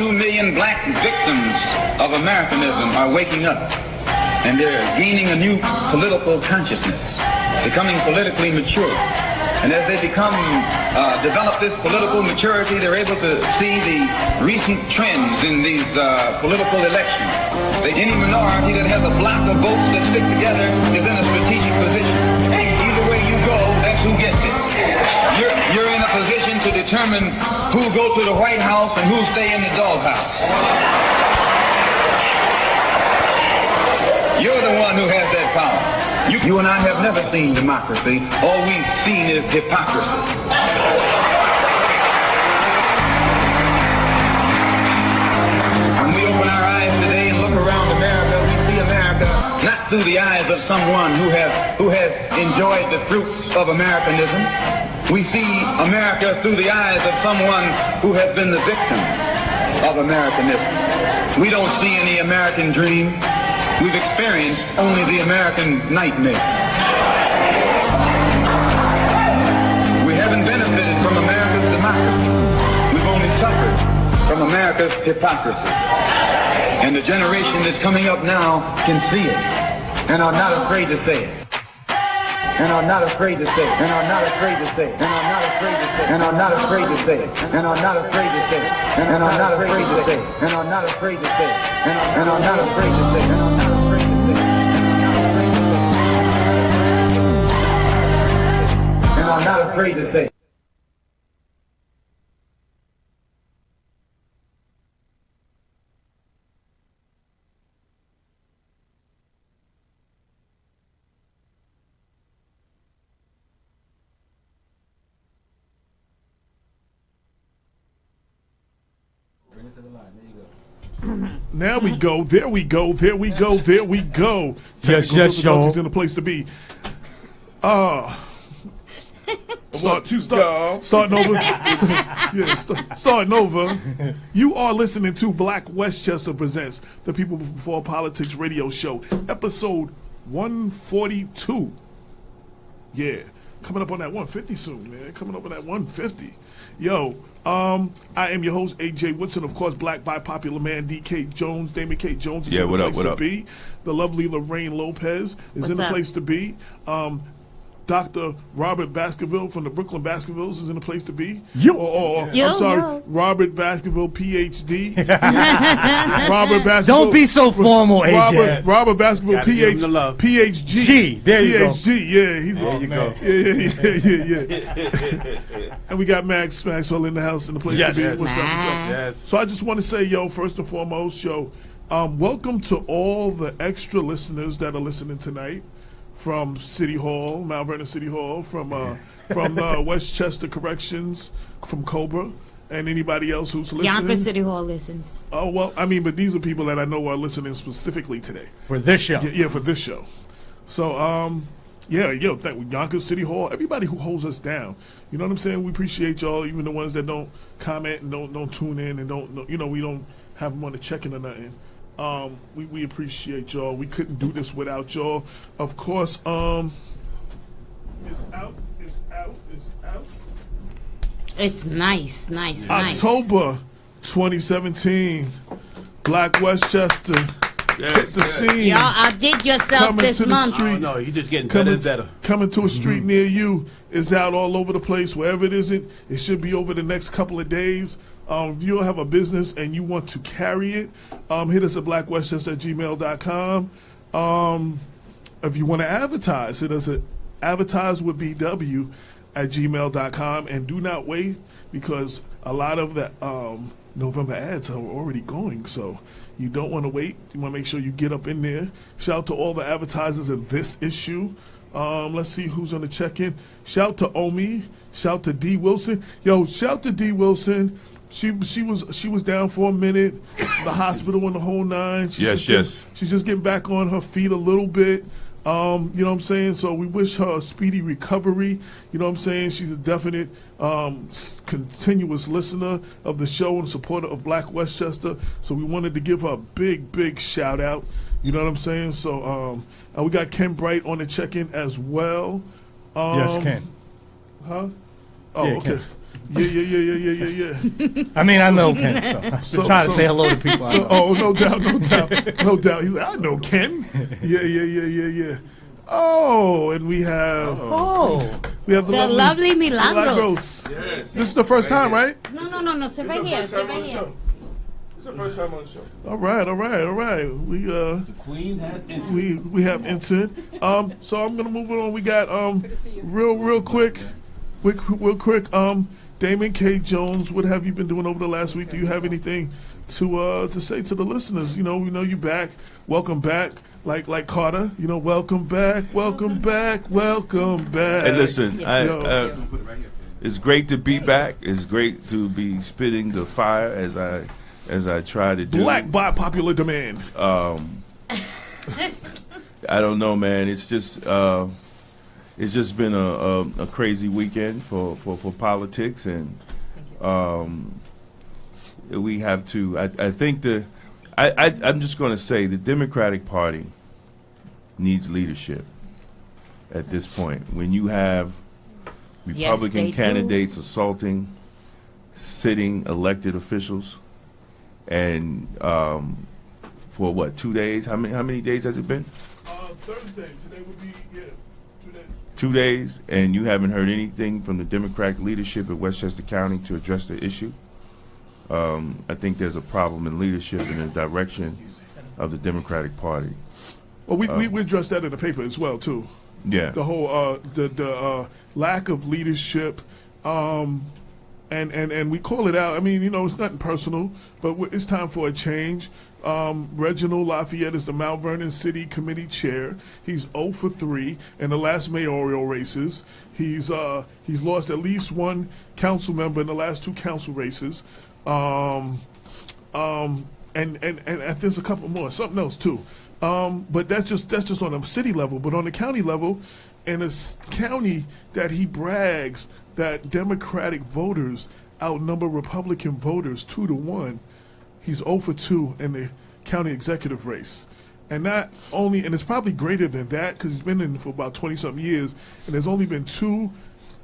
2 million black victims of Americanism are waking up, and they're gaining a new political consciousness, becoming politically mature. And as they develop this political maturity, they're able to see the recent trends in these political elections. Any minority that has a block of votes that stick together is in a strategic position. Either way you go, that's who gets it. You're in a position to determine who go to the White House and who stay in the doghouse. You're the one who has that power. You and I have never seen democracy. All we've seen is hypocrisy. When we open our eyes today and look around America, we see America not through the eyes of someone who has enjoyed the fruits of Americanism. We see America through the eyes of someone who has been the victim of Americanism. We don't see any American dream. We've experienced only the American nightmare. We haven't benefited from America's democracy. We've only suffered from America's hypocrisy. And the generation that's coming up now can see it and are not afraid to say it. And are not afraid to say it. And are not afraid to say it. And are not afraid to say it. And are not afraid to say it. And are not afraid to say it. And are not afraid to say it. And are not afraid to say it. And are not afraid to say it. And are not afraid to say it. And are not afraid to say it. Now we go. There we go. There we go. There we go. Yes, y'all. In the place to be. Starting over. You are listening to Black Westchester Presents the People Before Politics radio show, episode 142. Yeah, coming up on that 150 soon, man. Coming up on that 150. Yo, I am your host, AJ Woodson, of course, Black by Popular Man, DK Jones, Damon K. Jones is in the place to be. The lovely Lorraine Lopez is in the place to be. Dr. Robert Baskerville from the Brooklyn Baskervilles is in the place to be. Robert Baskerville, PhD. Robert Baskerville. Don't be so formal, AJ. Robert Baskerville, PhD. There you go. PhD, yeah. There you go. Yeah. And we got Max Maxwell in the house in the place to be. Yes. What's up? Yes. So I just want to say, first and foremost, welcome to all the extra listeners that are listening tonight. From City Hall, Mount Vernon City Hall, from Westchester Corrections, from Cobra, and anybody else who's listening. Yonkers City Hall listens. Oh, well, I mean, but these are people that I know are listening specifically today. For this show. Yeah, for this show. So, thank Yonkers City Hall, everybody who holds us down. You know what I'm saying? We appreciate y'all, even the ones that don't comment and don't tune in and we don't have them on the check-in or nothing. We appreciate y'all. We couldn't do this without y'all. Of course, it's out. It's nice. October 2017, Black Westchester hit the scene. Y'all outdid yourselves this month. No, you're just getting better and better. Coming to a street near you is out all over the place. Wherever it isn't, it should be over the next couple of days. If you have a business and you want to carry it, hit us at blackwestchester@gmail.com. If you want to advertise, hit us at advertisewithbw@gmail.com. And do not wait, because a lot of the November ads are already going. So you don't want to wait. You want to make sure you get up in there. Shout out to all the advertisers in this issue. Let's see who's on the check-in. Shout to Omi. Shout to D. Wilson. Shout to D. Wilson. She was down for a minute, the hospital and the whole nine. She's just getting back on her feet a little bit. You know what I'm saying? So we wish her a speedy recovery. You know what I'm saying? She's a definite continuous listener of the show and supporter of Black Westchester. So we wanted to give her a big shout out. You know what I'm saying? So we got Ken Bright on the check-in as well. Yes, Ken. Huh? Oh, Yeah, okay. Ken. Yeah. I mean, I know Ken. So, trying to say hello to people. No doubt. He's like, I know Ken. Yeah. Oh, and we have the lovely Milagros. Yes. This is the first time, right? No. Sit right here. It's the first time on the show. All right. We The Queen has entered. we have entered. So I'm gonna move it on. We got real quick. Damon K. Jones, what have you been doing over the last week? Do you have anything to say to the listeners? We know you back. Welcome back. Like Carter, welcome back. Hey, listen, it's great to be back. It's great to be spitting the fire as I try to do. Black by popular demand. I don't know, man. It's just been a crazy weekend for politics, and we have to. I think I'm just going to say the Democratic Party needs leadership at this point. When you have Republican candidates assaulting sitting elected officials, and for what, 2 days? How many days has it been? Thursday. Today would be 2 days. 2 days, and you haven't heard anything from the Democratic leadership in Westchester County to address the issue. I think there's a problem in leadership and the direction of the Democratic Party. Well, we addressed that in the paper as well too. Yeah. The whole the lack of leadership, and we call it out. I mean, it's nothing personal, but it's time for a change. Reginald Lafayette is the Mount Vernon City Committee Chair. He's 0 for 3 in the last mayoral races. He's lost at least one council member in the last 2 council races. And there's a couple more, something else too. But that's just on a city level. But on the county level, in a county that he brags that Democratic voters outnumber Republican voters 2-1, he's 0 for 2 in the county executive race. And not only, and it's probably greater than that because he's been in for about 20-something years, and there's only been 2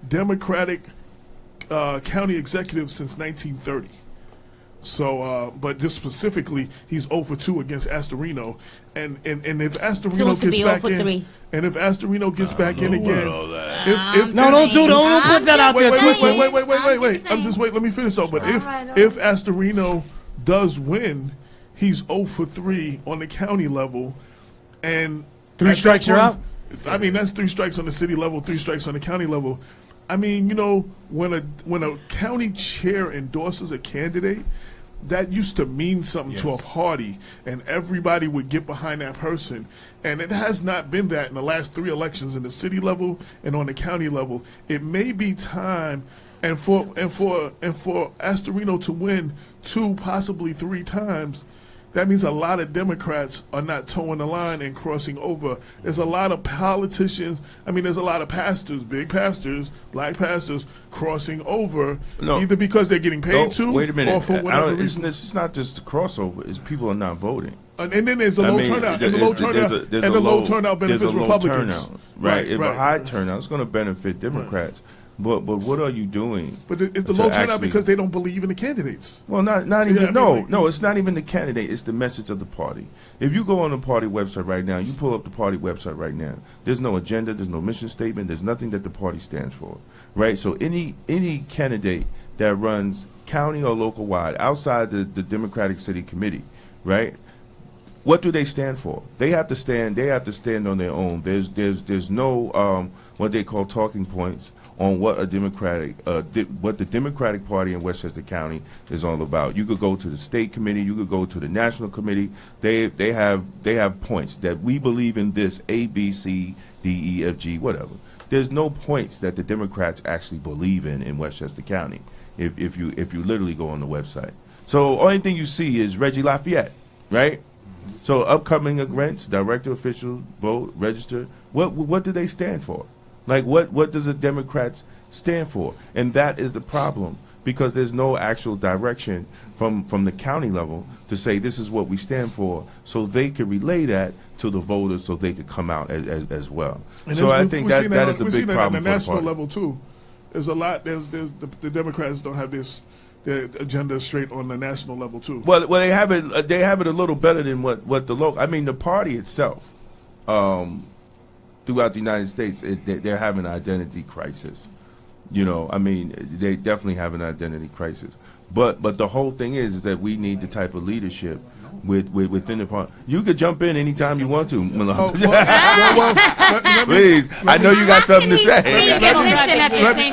Democratic county executives since 1930. So, but just specifically, he's 0 for 2 against Astorino, and if Astorino gets back in, and if Astorino gets back in again, don't put that out there. Wait. I'm just wait. Let me finish though. But if Astorino does win, he's 0 for 3 on the county level, and 3 strikes you're out. I mean, that's 3 strikes on the city level, 3 strikes on the county level. I mean, when a county chair endorses a candidate, that used to mean something to a party, and everybody would get behind that person. And it has not been that in the last 3 elections in the city level and on the county level. It may be time, and for Astorino to win 2, possibly 3 times. That means a lot of Democrats are not towing the line and crossing over. There's a lot of politicians. I mean, there's a lot of pastors, big pastors, black pastors, crossing over, either because they're getting paid wait a minute. or for whatever reason. It's not just the crossover. It's people are not voting. And then there's the low turnout. And the low turnout benefits Republicans. Right. If a high turnout, it's going to benefit Democrats. But what are you doing? But it's the low turnout because they don't believe in the candidates. Well, not even. No, it's not even the candidate. It's the message of the party. If you go on the party website right now, you pull up the party website right now. There's no agenda. There's no mission statement. There's nothing that the party stands for. Right. So any candidate that runs county or local wide outside the Democratic City Committee, right? What do they stand for? They have to stand. They have to stand on their own. There's no what they call talking points on what what the Democratic Party in Westchester County is all about. You could go to the state committee, you could go to the national committee. They have points that we believe in this A, B, C, D, E, F, G, whatever. There's no points that the Democrats actually believe in Westchester County. If you literally go on the website, so only thing you see is Reggie Lafayette, right? So upcoming events, director, official, vote, register. What do they stand for? Like, what does the Democrats stand for? And that is the problem, because there's no actual direction from the county level to say this is what we stand for, so they could relay that to the voters so they could come out as well. And so I think that is a big problem on the national level, too. there's a lot. The Democrats don't have their agenda straight on the national level too. Well, they have it. They have it a little better than what the local. I mean, the party itself, throughout the United States, they're having an identity crisis. You know, I mean, they definitely have an identity crisis. But the whole thing is that we need the type of leadership within the party. You could jump in anytime you want to, Malone. Please, I know you got something to say.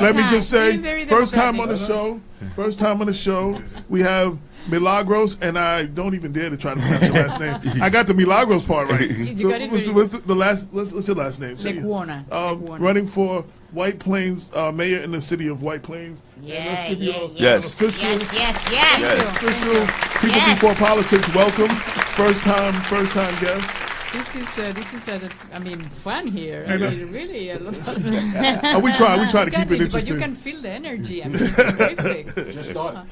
Let me just say, first time on the show, we have Milagros, and I don't even dare to try to pronounce your last name. I got the Milagros part right. What's your last name? Lecuona. Running for White Plains mayor in the city of White Plains. Yes. Official Yes. People Before Politics. Welcome, first time guest. This is fun here. I mean, really a lot. We try to keep it interesting. But you can feel the energy. I mean, it's terrific. Just start.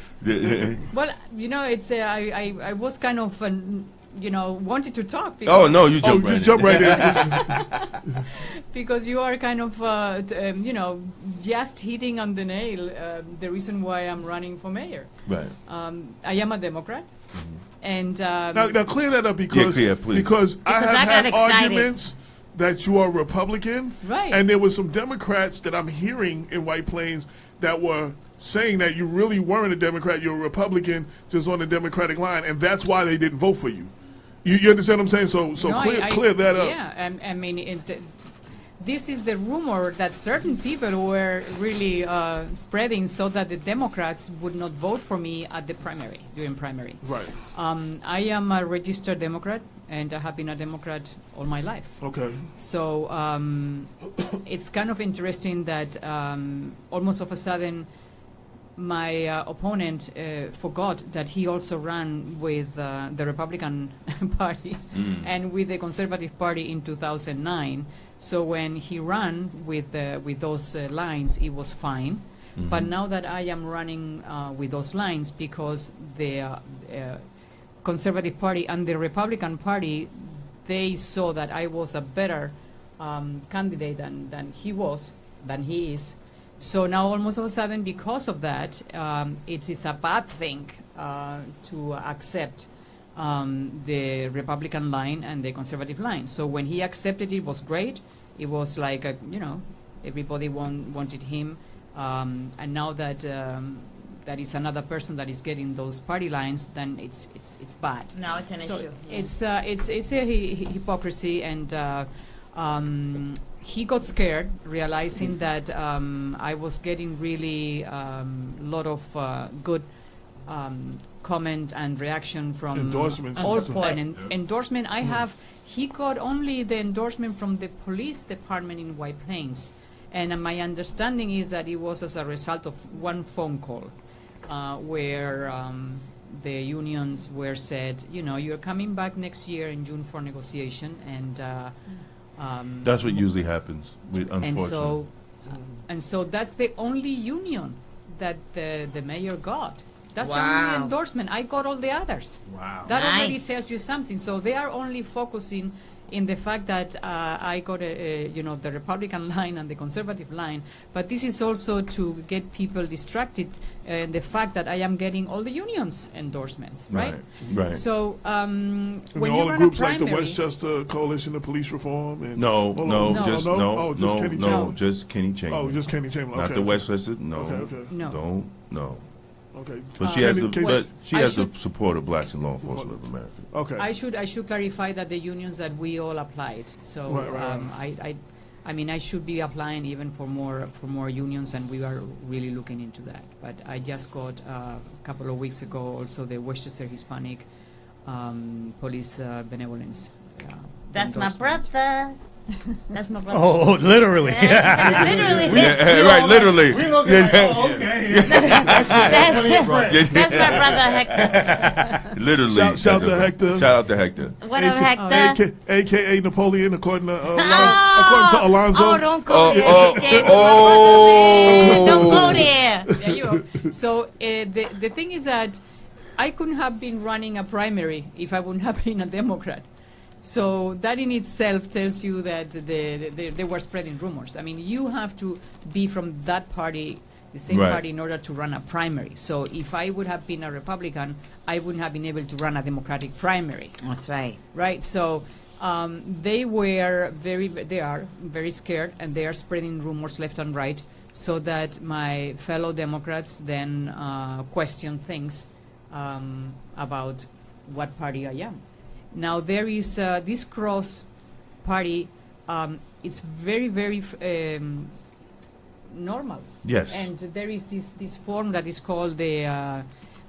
Well, you know, it's I was kind of wanted to talk. Because you jump right in. Because you are kind of just hitting on the nail the reason why I'm running for mayor. Right. I am a Democrat. And now clear that up because I have had arguments that you are Republican, right? And there were some Democrats that I'm hearing in White Plains that were saying that you really weren't a Democrat, you're a Republican, just on the Democratic line, and that's why they didn't vote for you. You understand what I'm saying? So clear that up. Yeah, I mean, this is the rumor that certain people were really spreading so that the Democrats would not vote for me at the during primary. Right. I am a registered Democrat, and I have been a Democrat all my life. Okay. So it's kind of interesting that almost of a sudden my opponent forgot that he also ran with the Republican Party and with the Conservative Party in 2009. So when he ran with those lines, it was fine. Mm-hmm. But now that I am running with those lines, because the Conservative Party and the Republican Party, they saw that I was a better candidate than he is. So now almost all of a sudden, because of that, it is a bad thing to accept the Republican line and the Conservative line. So when he accepted it was great. It was like, everybody wanted him. And now that that is another person that is getting those party lines, then it's bad. Now it's an issue. It's a hypocrisy, and he got scared, realizing that I was getting really lot of good comment and reaction from endorsements. Endorsement. He got only the endorsement from the police department in White Plains, and my understanding is that it was as a result of one phone call where the unions were said, you're coming back next year in June for negotiation, and that's what usually happens. Unfortunately. And so that's the only union that the mayor got. That's the only endorsement. I got all the others. Wow. That already tells you something. So they are only focusing in the fact that I got the Republican line and the Conservative line, but this is also to get people distracted in the fact that I am getting all the unions endorsements, right? Right. So when all you the run groups a primary, like the Westchester Coalition of Police Reform, and just Kenny Chamberlain. Oh, just Kenny Chamberlain. Not the Westchester. No. Okay. No. Okay. But she has the support of blacks in law enforcement of America. Okay. I should clarify that the unions that we all applied. So right. I should be applying even for more unions, and we are really looking into that. But I just got a couple of weeks ago also the Westchester Hispanic Police Benevolence. That's my brother. That's my brother. Oh, literally. Literally. Right, literally. Okay. That's my brother, Hector. Literally. Shout to Hector. Shout out to Hector. What up, Hector? AKA Napoleon, according to Alonzo. Oh, don't go there. Don't go there. There you go. So the thing is that I couldn't have been running a primary if I wouldn't have been a Democrat. So that in itself tells you that they were spreading rumors. I mean, you have to be from that party, the same Right. party, in order to run a primary. So if I would have been a Republican, I wouldn't have been able to run a Democratic primary. That's right. Right? So they are very scared, and they are spreading rumors left and right, so that my fellow Democrats then question things about what party I am. Now there is this cross party. It's very, very normal. Yes. And there is this form that is called the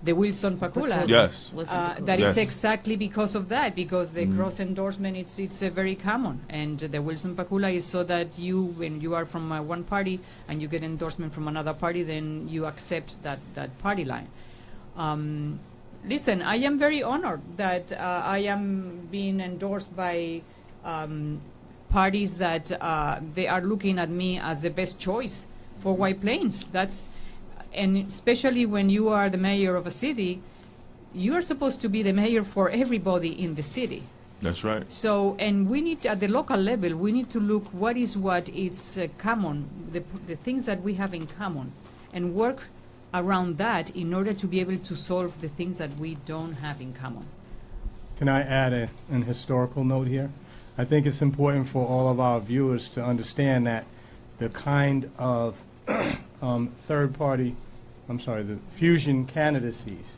Wilson Pakula. Yes. That is Yes. exactly because of that, because the cross endorsement it's very common, and the Wilson Pakula is so that when you are from one party and you get endorsement from another party, then you accept that party line. Listen, I am very honored that I am being endorsed by parties that they are looking at me as the best choice for White Plains. And especially when you are the mayor of a city, you are supposed to be the mayor for everybody in the city. That's right. So, and we need, at the local level, we need to look what is common, the things that we have in common, and work around that in order to be able to solve the things that we don't have in common. Can I add an historical note here? I think it's important for all of our viewers to understand that the kind of the fusion candidacies,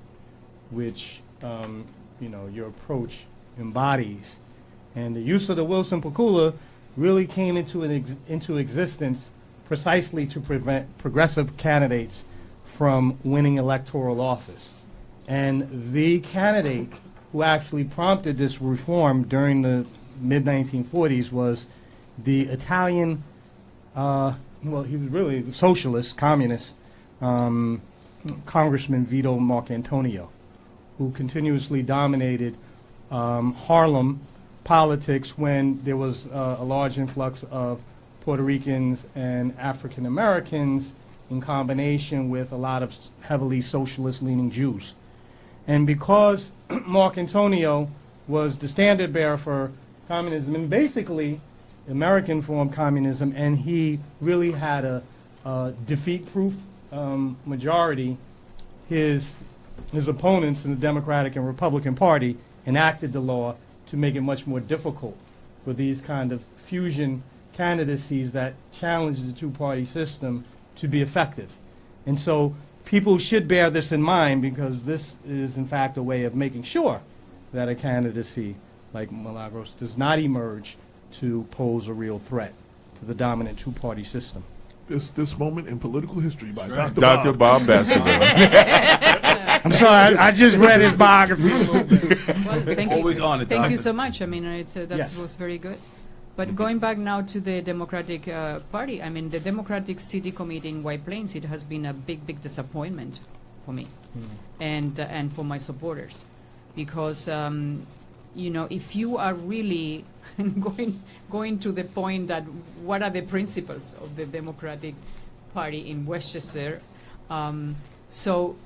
which your approach embodies, and the use of the Wilson Pakula really came into existence precisely to prevent progressive candidates from winning electoral office. And the candidate who actually prompted this reform during the mid-1940s was the Italian, he was really a socialist, communist, Congressman Vito Marcantonio, who continuously dominated Harlem politics when there was a large influx of Puerto Ricans and African Americans in combination with a lot of heavily socialist-leaning Jews. And because Marcantonio was the standard bearer for communism, and basically American form communism, and he really had a defeat-proof majority, his opponents in the Democratic and Republican Party enacted the law to make it much more difficult for these kind of fusion candidacies that challenge the two-party system to be effective. And so people should bear this in mind, because this is, in fact, a way of making sure that a candidacy like Milagros does not emerge to pose a real threat to the dominant two-party system. This moment in political history by Dr. Dr. Bob Baskerville. I'm sorry, I just read his biography. Well, thank Always you. on it, Thank you Doctor. so much. I mean, that Yes. was very good. But going back now to the Democratic Party, I mean, the Democratic City Committee in White Plains, it has been a big, big disappointment for me and for my supporters, because if you are really going to the point that what are the principles of the Democratic Party in Westchester, so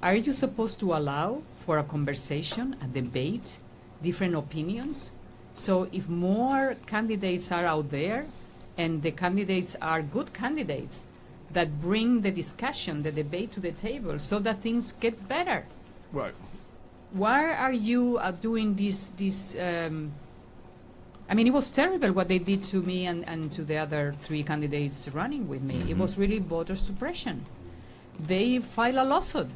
are you supposed to allow for a conversation, a debate, different opinions? So if more candidates are out there, and the candidates are good candidates that bring the discussion, the debate to the table, so that things get better. Right. Why are you doing this? I mean, it was terrible what they did to me and to the other three candidates running with me. It was really voter suppression. They filed a lawsuit,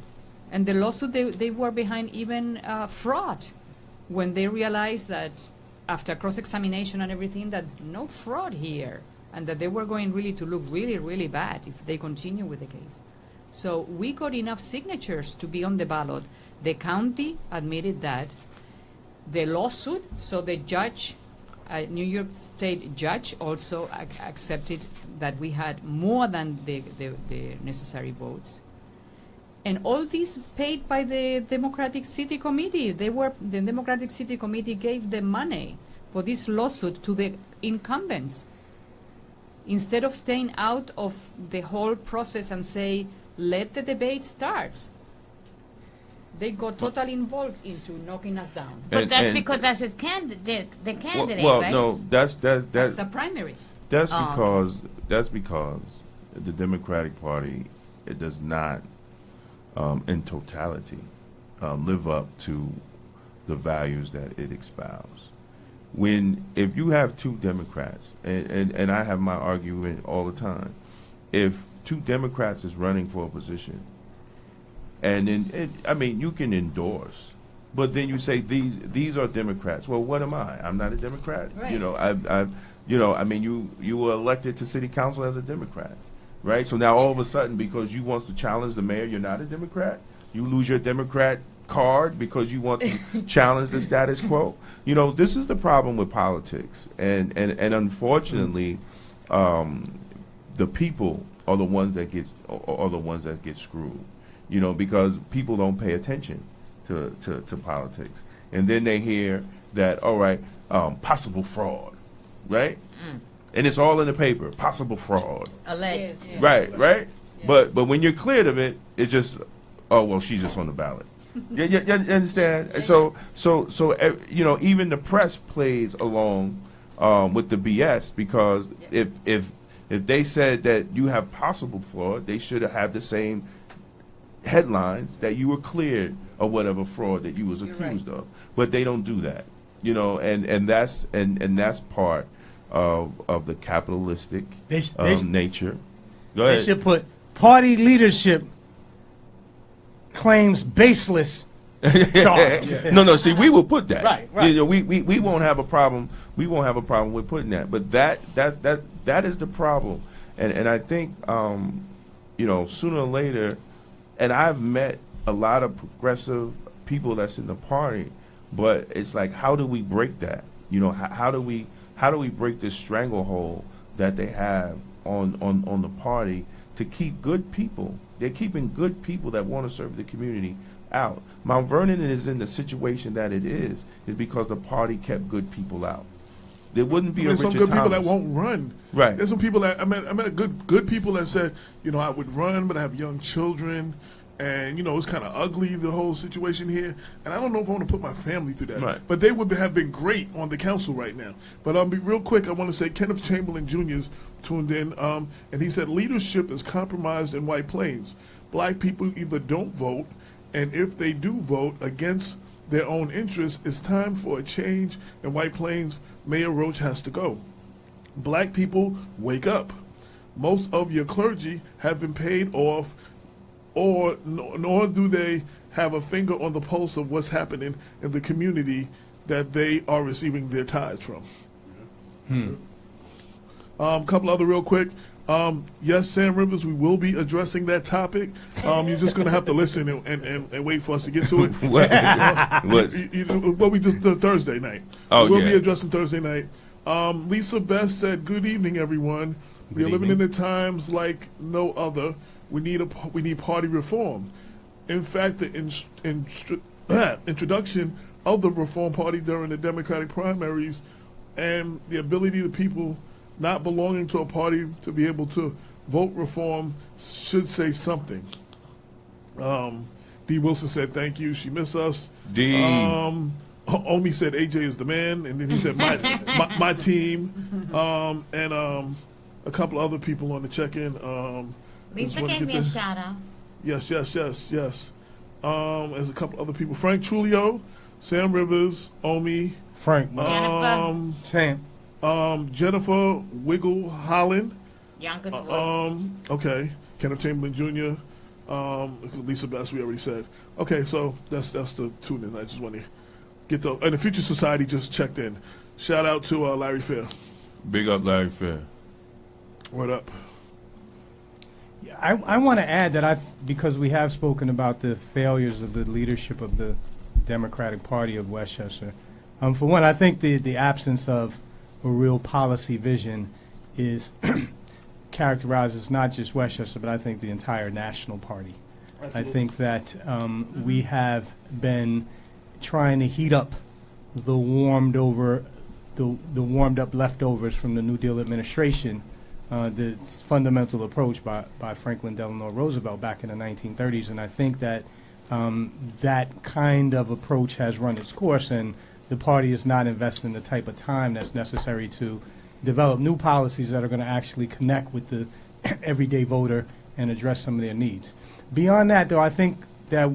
and the lawsuit, they were behind even fraud, when they realized that after cross-examination and everything, that no fraud here, and that they were going really to look really, really bad if they continue with the case. So we got enough signatures to be on the ballot. The county admitted that. The lawsuit, so the judge, New York State judge, also accepted that we had more than the necessary votes. And all this paid by the Democratic City Committee. The Democratic City Committee gave the money for this lawsuit to the incumbents, instead of staying out of the whole process and say, let the debate start. they got totally involved into knocking us down. But that's because that's his candidate, the candidate, well, right? no, that's a primary. That's because the Democratic Party, it does not, in totality, live up to the values that it espouse. If you have two Democrats, and I have my argument all the time, if two Democrats is running for a position, and then you can endorse, but then you say these are Democrats. Well, what am I? I'm not a Democrat. Right. You were elected to city council as a Democrat, right? So now all of a sudden, because you want to challenge the mayor, you're not a Democrat. You lose your Democrat card because you want to challenge the status quo. This is the problem with politics, and unfortunately, the people are the ones that get screwed. Because people don't pay attention to politics, and then they hear that possible fraud, right? And it's all in the paper, possible fraud, Alleged. Yes, right? Yeah. But when you're cleared of it, it's just she's just on the ballot. You understand? And so even the press plays along with the BS, because if they said that you have possible fraud, they should have the same headlines that you were cleared of whatever fraud that you was accused of. But they don't do that. And that's part of the capitalistic nature. Go ahead. They should put party leadership claims baseless charge. No. See, we will put that. Right. We won't have a problem. We won't have a problem with putting that. But that is the problem. And I think sooner or later. And I've met a lot of progressive people that's in the party, but it's like, how do we break that? How do we break this stranglehold that they have on the party to keep good people? They're keeping good people that want to serve the community out. Mount Vernon is in the situation that it is because the party kept good people out. There wouldn't be some good people that won't run. Right. There's some people that I met good people that said, I would run, but I have young children, and it's kind of ugly, the whole situation here, and I don't know if I want to put my family through that. Right. But they would have been great on the council right now. But be real quick. I want to say Kenneth Chamberlain Jr. is tuned in, and he said leadership is compromised in White Plains. Black people either don't vote, and if they do vote against their own interests, it's time for a change in White Plains. Mayor Roach has to go. Black people, wake up. Most of your clergy have been paid off, nor do they have a finger on the pulse of what's happening in the community that they are receiving their tithes from. Couple other real quick. Yes, Sam Rivers, we will be addressing that topic. You're just going to have to listen and wait for us to get to it. What we did the Thursday night. We'll be addressing Thursday night. Lisa Best said, "Good evening, everyone. We are living in the times like no other. We need party reform. In fact, the introduction of the Reform Party during the Democratic primaries and the ability of people not belonging to a party to be able to vote reform should say something." D. Wilson said, "Thank you. She miss us." D. Omi said, "AJ is the man," and then he said, "My team," and a couple of other people on the check-in. Lisa gave me a shout out. Yes. There's a couple other people: Frank Trulio, Sam Rivers, Omi, Frank, Jennifer, Sam, Jennifer Wiggle Holland. Youngest voice. Okay. Kenneth Chamberlain Jr. Lisa Bass, we already said. Okay, so that's the tune in. I just want to get and the Future Society just checked in. Shout out to Larry Fair. Big up, Larry Fair. What up? I want to add that because we have spoken about the failures of the leadership of the Democratic Party of Westchester. For one, I think the absence of a real policy vision is characterizes not just Westchester, but I think the entire national party. Absolutely. I think that we have been trying to heat up the warmed up leftovers from the New Deal administration, the fundamental approach by Franklin Delano Roosevelt back in the 1930s, and I think that that kind of approach has run its course, and the party is not investing the type of time that's necessary to develop new policies that are going to actually connect with the everyday voter and address some of their needs. Beyond that, though, I think that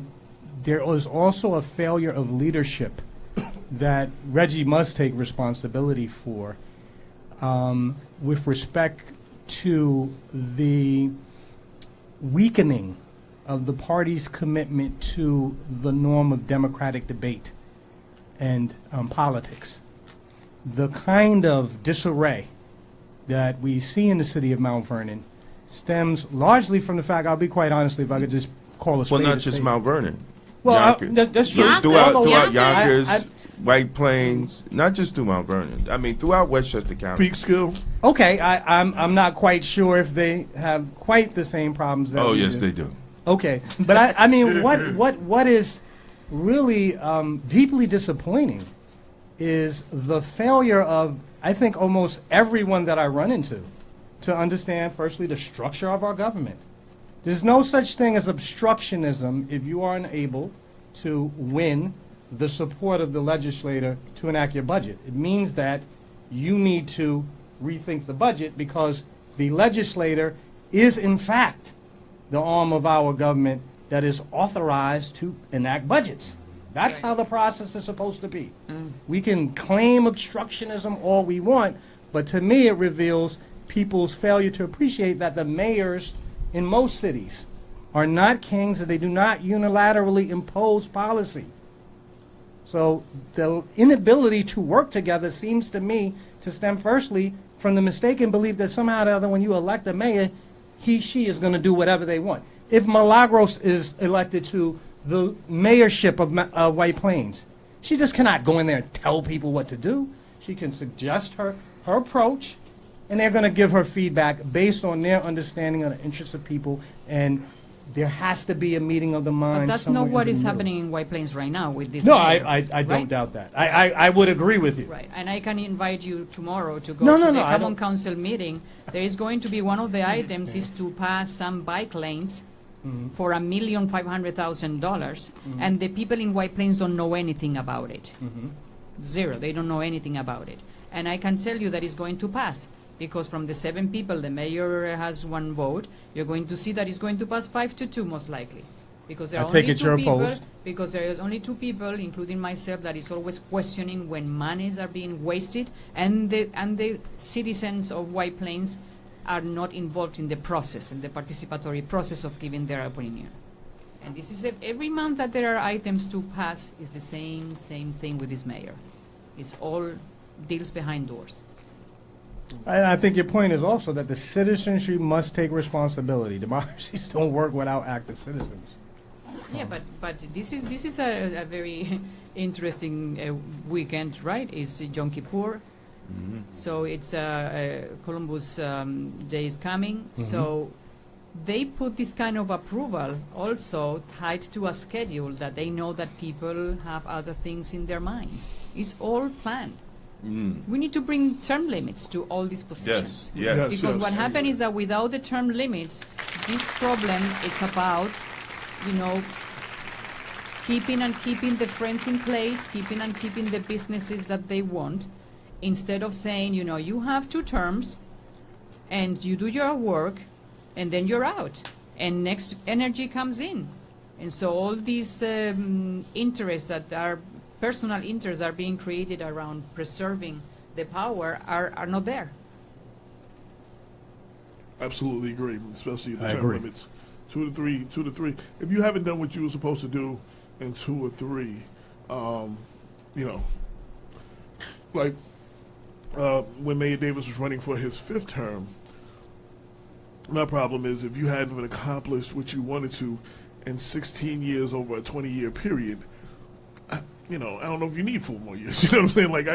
there is also a failure of leadership that Reggie must take responsibility for with respect to the weakening of the party's commitment to the norm of democratic debate and politics. The kind of disarray that we see in the city of Mount Vernon stems largely from the fact, I'll be quite honest, if I could just call a spade. Well, not a just spade. Mount Vernon. Well, that's true. Throughout Yonkers, I- White Plains, not just through Mount Vernon. I mean, throughout Westchester County. Peekskill. Okay, I'm not quite sure if they have quite the same problems that Oh, we yes, do. they do. Okay, but I mean, what is really deeply disappointing is the failure of, I think, almost everyone that I run into to understand, firstly, the structure of our government. There's no such thing as obstructionism if you are unable to win the support of the legislator to enact your budget. It means that you need to rethink the budget because the legislator is, in fact, the arm of our government that is authorized to enact budgets. That's how the process is supposed to be. We can claim obstructionism all we want, but to me it reveals people's failure to appreciate that the mayors in most cities are not kings and they do not unilaterally impose policy. So the inability to work together seems to me to stem firstly from the mistaken belief that somehow or the other when you elect a mayor, she is going to do whatever they want. If Milagros is elected to the mayorship of White Plains, she just cannot go in there and tell people what to do. She can suggest her approach, and they're going to give her feedback based on their understanding of the interests of people, and there has to be a meeting of the But minds. that's somewhere not what in the is middle. happening in White Plains right now with this No, mayor, I don't right? doubt that. I would agree with you. Right, and I can invite you tomorrow to go No, to no, the no, I Common don't- Council meeting. There is going to be one of the items is to pass some bike lanes for $1,500,000, and the people in White Plains don't know anything about it. Zero, they don't know anything about it. And I can tell you that it's going to pass, because from the 7 people, the mayor has 1 vote. You're going to see that it's going to pass 5-2 most likely. Because there I are take only it 2 you're people, opposed. because there is only 2 people, including myself, that is always questioning when monies are being wasted, and the citizens of White Plains are not involved in the process, in the participatory process of giving their opinion. And this is every month that there are items to pass is the same thing with this mayor. It's all deals behind doors. And I think your point is also that the citizenry must take responsibility. Democracies don't work without active citizens. Yeah, but this is a very interesting weekend, right? It's Yom Kippur, so it's Columbus Day is coming. So they put this kind of approval also tied to a schedule that they know that people have other things in their minds. It's all planned. We need to bring term limits to all these positions. Yes. Yes. Because what happened is that without the term limits, this problem is about, keeping the friends in place, keeping the businesses that they want, instead of saying, you have 2 terms, and you do your work, and then you're out, and next energy comes in. And so all these interests that are personal interests are being created around preserving the power are not there. Absolutely agree, especially the I term agree. limits. 2 to 3. If you haven't done what you were supposed to do in 2 or 3, like when Mayor Davis was running for his 5th term, my problem is if you haven't accomplished what you wanted to in 16 years over a 20-year period, I don't know if you need 4 more years. You know what I'm saying? Like,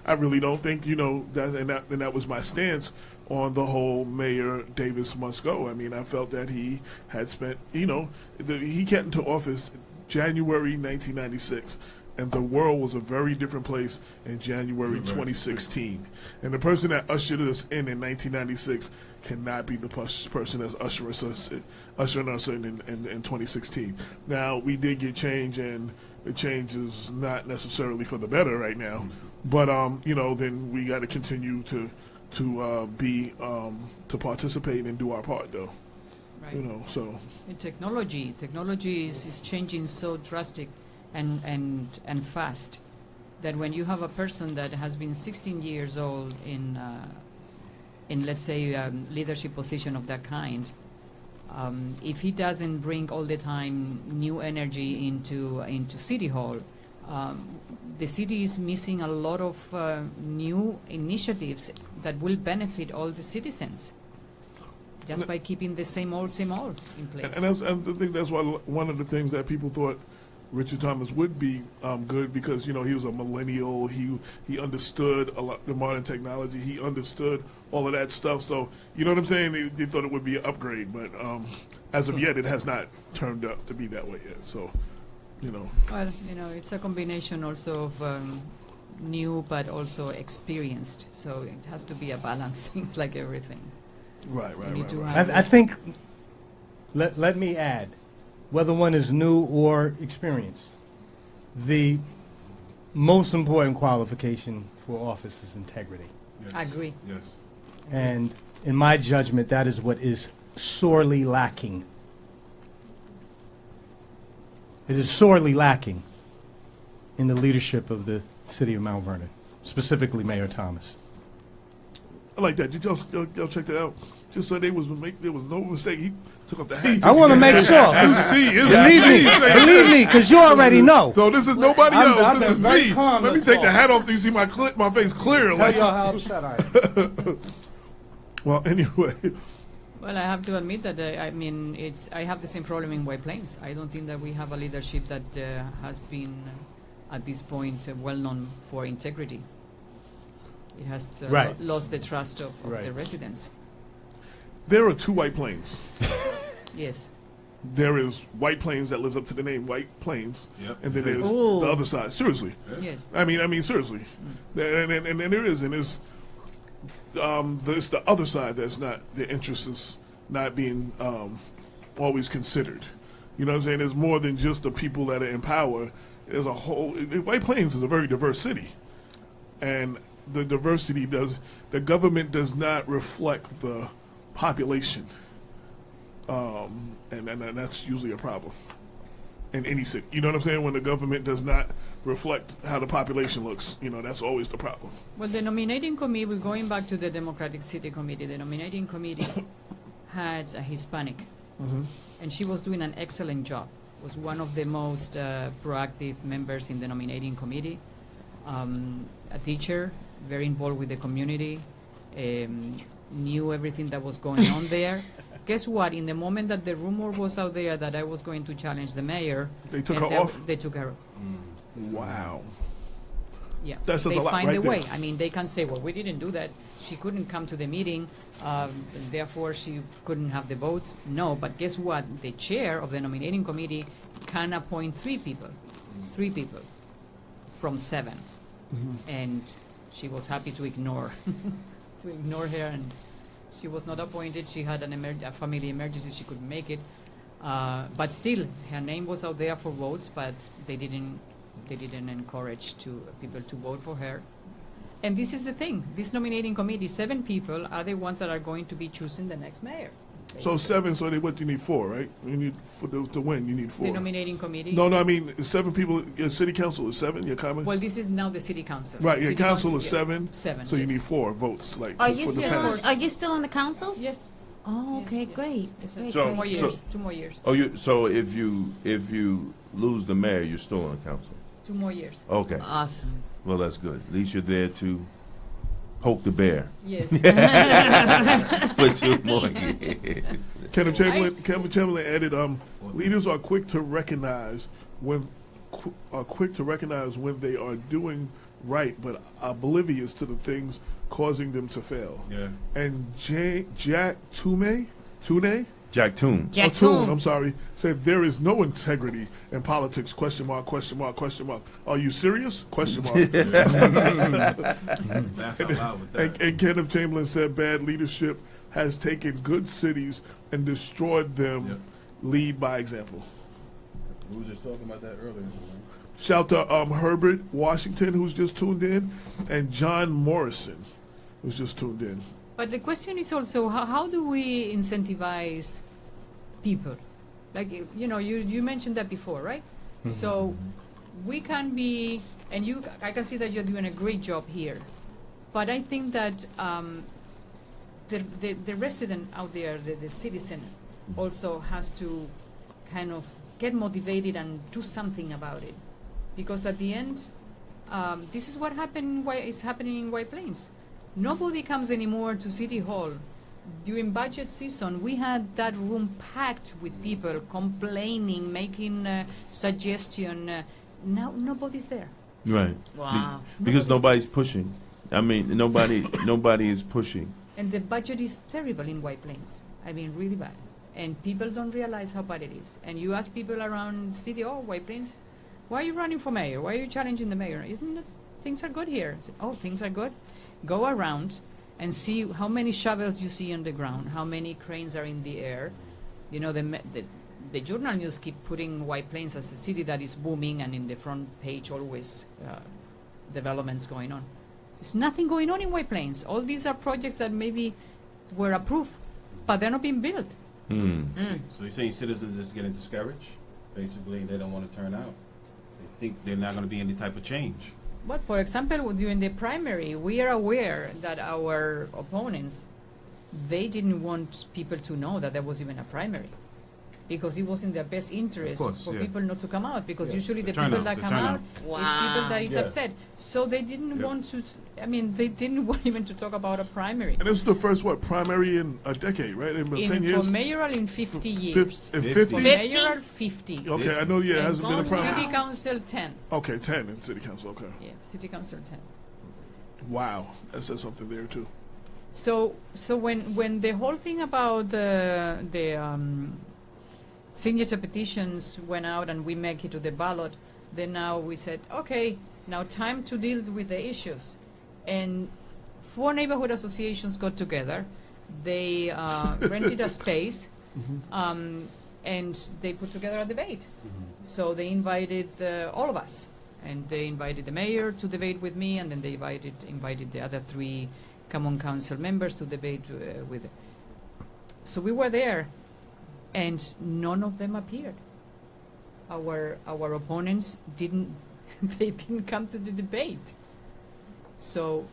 I really don't think, that was my stance on the whole Mayor Davis must go. I mean, I felt that he had spent, he got into office January 1996, And the world was a very different place in January 2016. And the person that ushered us in 1996 cannot be the person that's ushering us in 2016. Now, we did get change, and the change is not necessarily for the better right now. But, then we got to continue to participate and do our part, though. Right. So. In technology is changing so drastic and fast that when you have a person that has been 16 years old in let's say leadership position of that kind, if he doesn't bring all the time new energy into City Hall, the city is missing a lot of new initiatives that will benefit all the citizens just by keeping the same old in place. And I think that's why one of the things that people thought Richard Thomas would be good, because he was a millennial. He understood a lot the modern technology. He understood all of that stuff. So you know what I'm saying? They thought it would be an upgrade, but as of yet, it has not turned out to be that way yet. So Well, it's a combination also of new but also experienced. So it has to be a balanced thing, like everything. Right. I think. Let me add. Whether one is new or experienced, the most important qualification for office is integrity. Yes. I agree. Yes. And in my judgment, that is what is sorely lacking. It is sorely lacking in the leadership of the city of Mount Vernon, specifically Mayor Thomas. I like that. Did y'all check that out? Just so there was no mistake. He took off the hat. I want to make sure. Believe me, because you already know. So this is nobody else. This is me. Let me take the hat off so you see my face clear. Tell y'all how upset I am. Well, anyway. Well, I have to admit that I have the same problem in White Plains. I don't think that we have a leadership that has been at this point well known for integrity. It has lost the trust of the residents. There are two White Plains. Yes. There is White Plains that lives up to the name White Plains, and then there's Ooh. the other side. Seriously. Yes. I mean, seriously. And there is, and it's the other side that's not, the interest is not being always considered. You know what I'm saying? There's more than just the people that are in power. There's a whole, White Plains is a very diverse city. And the diversity the government does not reflect the population. And that's usually a problem in any city. You know what I'm saying? When the government does not reflect how the population looks, that's always the problem. Well, the nominating committee, we're going back to the Democratic City Committee. The nominating committee had a Hispanic, and she was doing an excellent job. Was one of the most proactive members in the nominating committee. A teacher, very involved with the community, knew everything that was going on there. Guess what? In the moment that the rumor was out there that I was going to challenge the mayor, They took her off? They took her. Wow. Yeah, That says they a lot find right a way. there. I mean, they can say, well, we didn't do that. She couldn't come to the meeting, therefore she couldn't have the votes. No, but guess what? The chair of the nominating committee can appoint three people from 7. And she was happy to ignore her, and she was not appointed. She had a family emergency. She couldn't make it. But still, her name was out there for votes, but they didn't encourage people to vote for her. And this is the thing. This nominating committee, 7 people are the ones that are going to be choosing the next mayor. So 7, so you need 4, right? You need, to win, you need 4. The nominating committee? No, I mean, 7 people, your city council is 7, your comment? Well, this is now the city council. Right, The your city council is yes. 7, 7, so you yes. need 4 votes, like, Are for you the still pass. are you still on the council? Yes. Oh, okay, Yes. great. Yes, Great, So- Two more great. years. 2 more years. Oh, so if you lose the mayor, you're still on the council. 2 more years. Okay. Awesome. Well, that's good. At least you're there to poke the bear Yes. for 2 more years. Kevin Chamberlain added, leaders are quick to recognize when they are doing right, but oblivious to the things causing them to fail. Yeah. And Jack Tune Jack Toon. Jack Toon, Toon. I'm sorry, said there is no integrity in politics, question mark, question mark, question mark. Are you serious? Question mark. Laugh out loud with that. And Kenneth Chamberlain said bad leadership has taken good cities and destroyed them. Yep. Lead by example. We were just talking about that earlier. Shout to Herbert Washington, who's just tuned in, and John Morrison, who's just tuned in. But the question is also, how do we incentivize people? Like, you mentioned that before, right? So we can be, and I can see that you're doing a great job here. But I think that the resident out there, the citizen, also has to kind of get motivated and do something about it. Because at the end, this is what is happening in White Plains. Nobody comes anymore to City Hall. During budget season, we had that room packed with people complaining, making suggestion. Now nobody's there. Right. Wow. Because nobody's pushing. I mean, nobody is pushing. And the budget is terrible in White Plains. I mean, really bad. And people don't realize how bad it is. And you ask people around the city, White Plains, why are you running for mayor? Why are you challenging the mayor? Isn't it, things are good here? I said, things are good. Go around and see how many shovels you see on the ground, how many cranes are in the air. You know, the journal news keep putting White Plains as a city that is booming, and in the front page always developments going on. There's nothing going on in White Plains. All these are projects that maybe were approved, but they're not being built. So you're saying citizens is getting discouraged? Basically, they don't want to turn out. They think they're not going to be any type of change. But for example, during the primary, we are aware that our opponents, they didn't want people to know that there was even a primary, because it was in their best interest for people not to come out, because usually the people that come out is people that is upset. So they didn't want to, they didn't want even to talk about a primary. And this is the first, primary in a decade, right? In 10 years? For mayoral in 50 years. In 50? For mayoral, 50. Okay, I know, it hasn't been a primary. City council, 10. Okay, 10 in city council, okay. Yeah, city council, 10. Wow, that says something there, too. So when the whole thing about the signature petitions went out and we make it to the ballot, then now we said, okay, now time to deal with the issues. And 4 neighborhood associations got together. They rented a space, and they put together a debate. So they invited all of us, and they invited the mayor to debate with me, and then they invited the other 3 common council members to debate with. So we were there, and none of them appeared. Our opponents didn't come to the debate. So,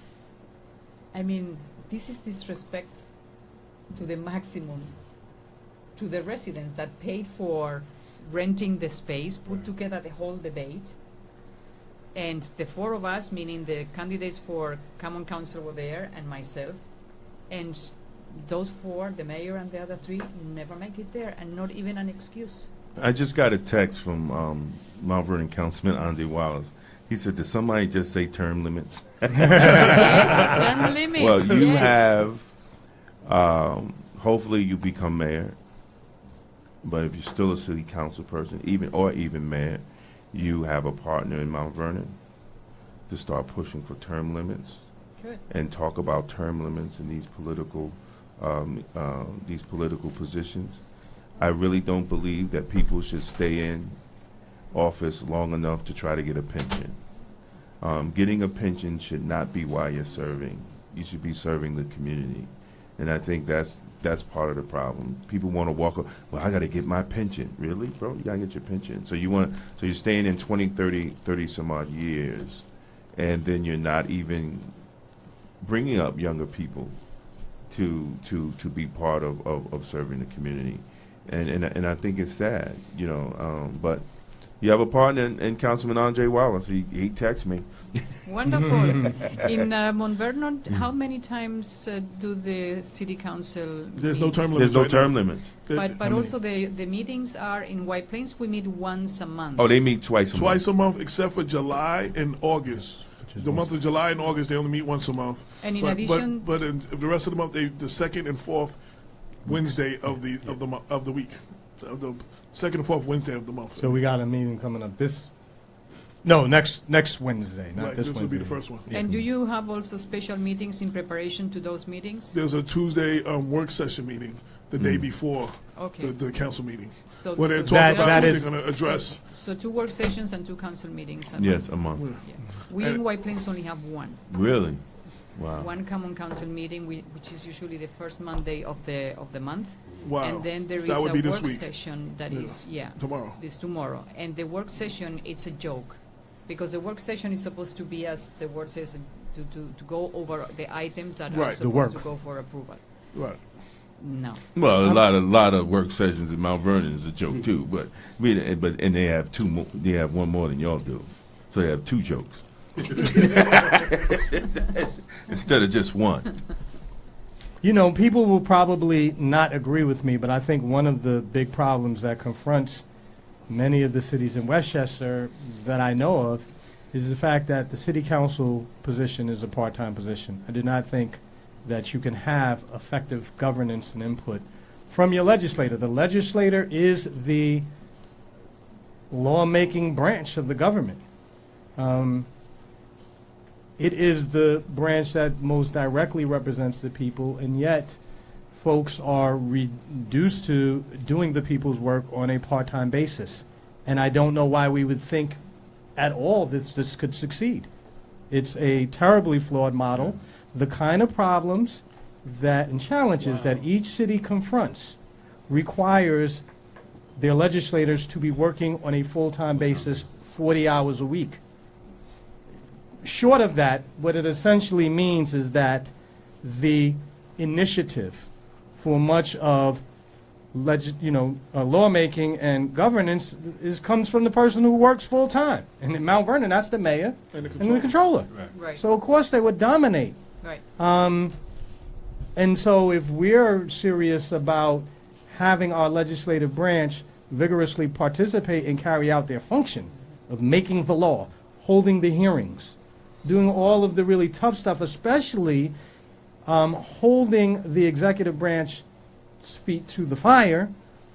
this is disrespect to the maximum to the residents that paid for renting the space, put together the whole debate, and the 4 of us, meaning the candidates for common council were there, and myself, and those 4, the mayor and the other 3, never make it there, and not even an excuse. I just got a text from Mount Vernon Councilman Andre Wallace. He said, did somebody just say term limits? Yes, term limits. Well, you have, hopefully you become mayor, but if you're still a city council person, even mayor, you have a partner in Mount Vernon to start pushing for term limits. Good. And talk about term limits in these political positions. I really don't believe that people should stay in office long enough to try to get a pension. Getting a pension should not be why you're serving. You should be serving the community. And I think that's part of the problem. People want to walk up, well, I got to get my pension. Really, bro? You got to get your pension. So you're staying in 20, 30 some odd years, and then you're not even bringing up younger people to be part of serving the community. And I think it's sad, but you have a partner in Councilman Andre Wallace. He texts me. Wonderful. In Mount Vernon, how many times do the city council There's meet? no term limit. There's no term limit. But also the meetings are in White Plains. We meet once a month. Oh, they meet twice a month, except for July and August. The month of July and August, they only meet once a month. And in addition, but in the rest of the month, the second and fourth Wednesday of the week, of the second and fourth Wednesday of the month. So we got a meeting coming up next Wednesday, not Right, this this will Wednesday. be the first one. Yeah. And do you have also special meetings in preparation to those meetings? There's a Tuesday work session meeting the day before Okay. the council meeting, So where they're so talking That- about that what is- they're going to address. So 2 work sessions and 2 council meetings. Yes, a month. Yeah. We in White Plains only have one. Really? Wow. One common council meeting, which is usually the first Monday of the month. Wow. And then there So is that would a be this work week. session that Yeah. is, Tomorrow. this tomorrow. And the work session, it's a joke. Because the work session is supposed to be, as the word says, to go over the items that are Right. The supposed to work. go for approval. Right. No. Well, a lot of work sessions in Mount Vernon is a joke too, but they have they have one more than y'all do, so they have 2 jokes instead of just one. You know, people will probably not agree with me, but I think one of the big problems that confronts many of the cities in Westchester that I know of is the fact that the city council position is a part-time position. I do not think that you can have effective governance and input from your legislator. The legislator is the lawmaking branch of the government. It is the branch that most directly represents the people, and yet folks are reduced to doing the people's work on a part-time basis. And I don't know why we would think at all that this could succeed. It's a terribly flawed model. The kind of problems that and challenges that each city confronts requires their legislators to be working on a full-time basis, 40 hours a week. Short of that, what it essentially means is that the initiative for much of lawmaking and governance comes from the person who works full-time. And in Mount Vernon, that's the mayor And the and the controller. Right. Right. So, of course, they would dominate. Right. And so if we're serious about having our legislative branch vigorously participate and carry out their function of making the law, holding the hearings, doing all of the really tough stuff, especially holding the executive branch's feet to the fire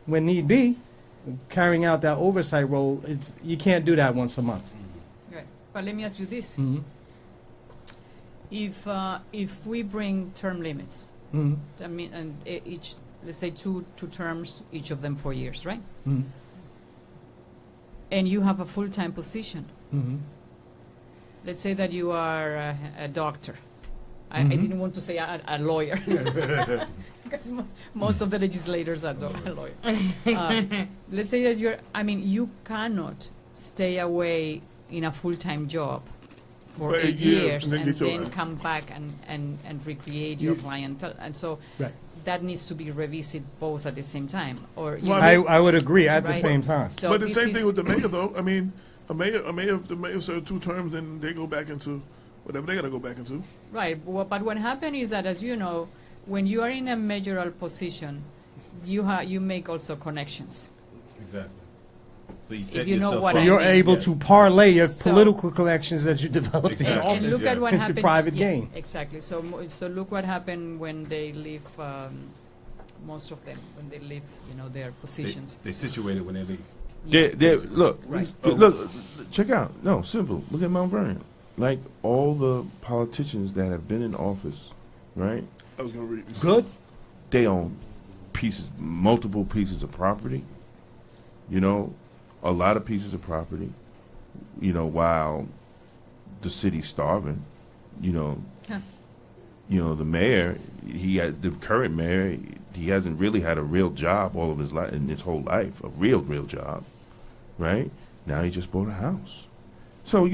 when need be, carrying out that oversight role, you can't do that once a month. Right. But let me ask you this. Mm-hmm. If we bring term limits, Mm-hmm. I mean, and each, let's say two terms, each of them 4 years, right? Mm-hmm. And you have a full-time position. Mm-hmm. Let's say that you are a doctor. I Mhm. didn't want to say a lawyer, because most of the legislators are lawyers. Let's say that you cannot stay away in a full-time job for For 8 8 years, years and and then get then your- come back and recreate your clientele. And so Right. that needs to be revisited both at the same time. Or you Well, know, I would agree at the Right. same time. so But the this same is- thing with the mayor, though. I mean, if the mayor served 2 terms, then they go back into whatever they got to go back into. Right, but what happened is that, as you know, when you are in a mayoral position, you make also connections. Exactly. So you set you know yourself what up. I You're mean, able yes. to parlay your So- political connections that you developed in Exactly. office And look at what into happened. private yeah, gain. Exactly. So look what happened when they leave. Most of them when they leave, their positions. They're situated when they leave. Look, Right. look, check out. No, simple. Look at Mount Vernon. Like all the politicians that have been in office, right? I was going to read this. Good. They own multiple pieces of property. A lot of pieces of property. While the city's starving. Huh. The mayor, the current mayor, he hasn't really had a real job all of his life, in his whole life, a real job, right? Now he just bought a house. So,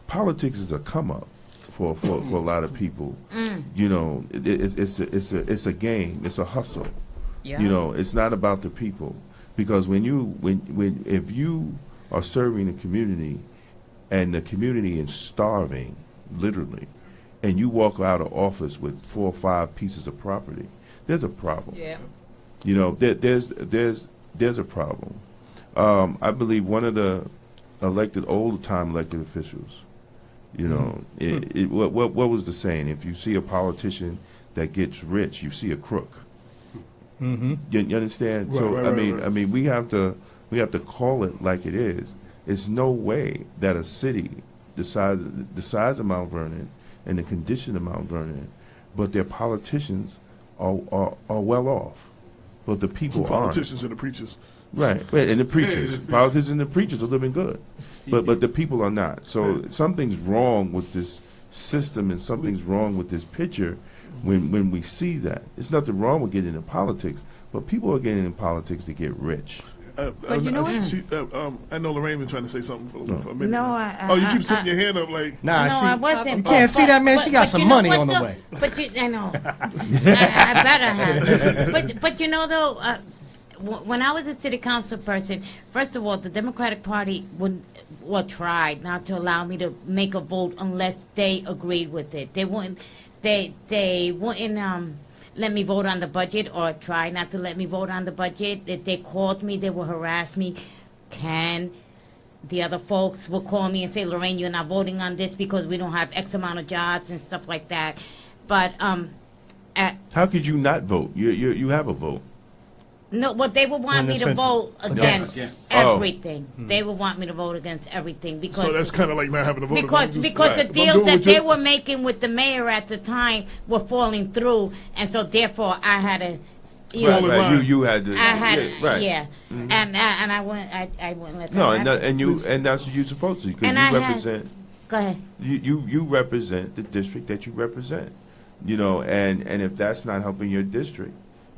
politics is a come up for a lot of people. It's a game, it's a hustle. Yeah. It's not about the people, because if you are serving the community and the community is starving, literally, and you walk out of office with 4 or 5 pieces of property, there's a problem. Yeah. There's a problem. I believe one of the old-time elected officials, what was the saying? If you see a politician that gets rich, you see a crook. Mm-hmm. You understand? So I mean, we have to call it like it is. It's no way that a city the size of Mount Vernon and the condition of Mount Vernon, but their politicians are well off, but the people aren't. Politicians and the preachers. Right, and the preachers, politicians and the preachers are living good, but the people are not. So something's wrong with this system, and something's wrong with this picture. When we see that, there's nothing wrong with getting into politics, but people are getting in politics to get rich. But you know I know Lorraine been trying to say something for a minute. No, you keep putting your hand up like. Nah, no, I wasn't. You can't see that, man. She got some money on the way. But I know. I better have. But you know though, when I was a city council person, first of all, the Democratic Party tried not to allow me to make a vote unless they agreed with it. They wouldn't. They wouldn't let me vote on the budget, or try not to let me vote on the budget. If they called me, they would harass me. The other folks will call me and say, Lorraine, you're not voting on this because we don't have X amount of jobs and stuff like that. But how could you not vote? You have a vote. No, but they would want me to vote against everything. They would want me to vote against everything because. So that's kind of like not having a vote. Because the deals that they were making with the mayor at the time were falling through, and so therefore I had to. You had to. Mm-hmm. And I wouldn't. I wouldn't let that happen. And that's what you're supposed to, because you represent. Go ahead. You represent the district that you represent, and if that's not helping your district,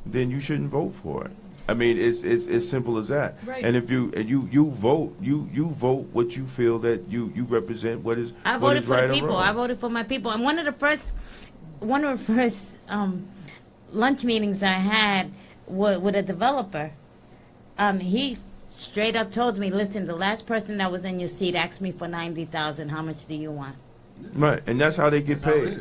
then you shouldn't vote for it. I mean, it's as simple as that. Right. And if you vote, you vote what you feel that you represent. What is I voted for right the people. or wrong. I voted for my people. And one of the first lunch meetings I had with a developer, he straight up told me, "Listen, the last person that was in your seat asked me for $90,000. How much do you want?" Right, and that's how they get paid.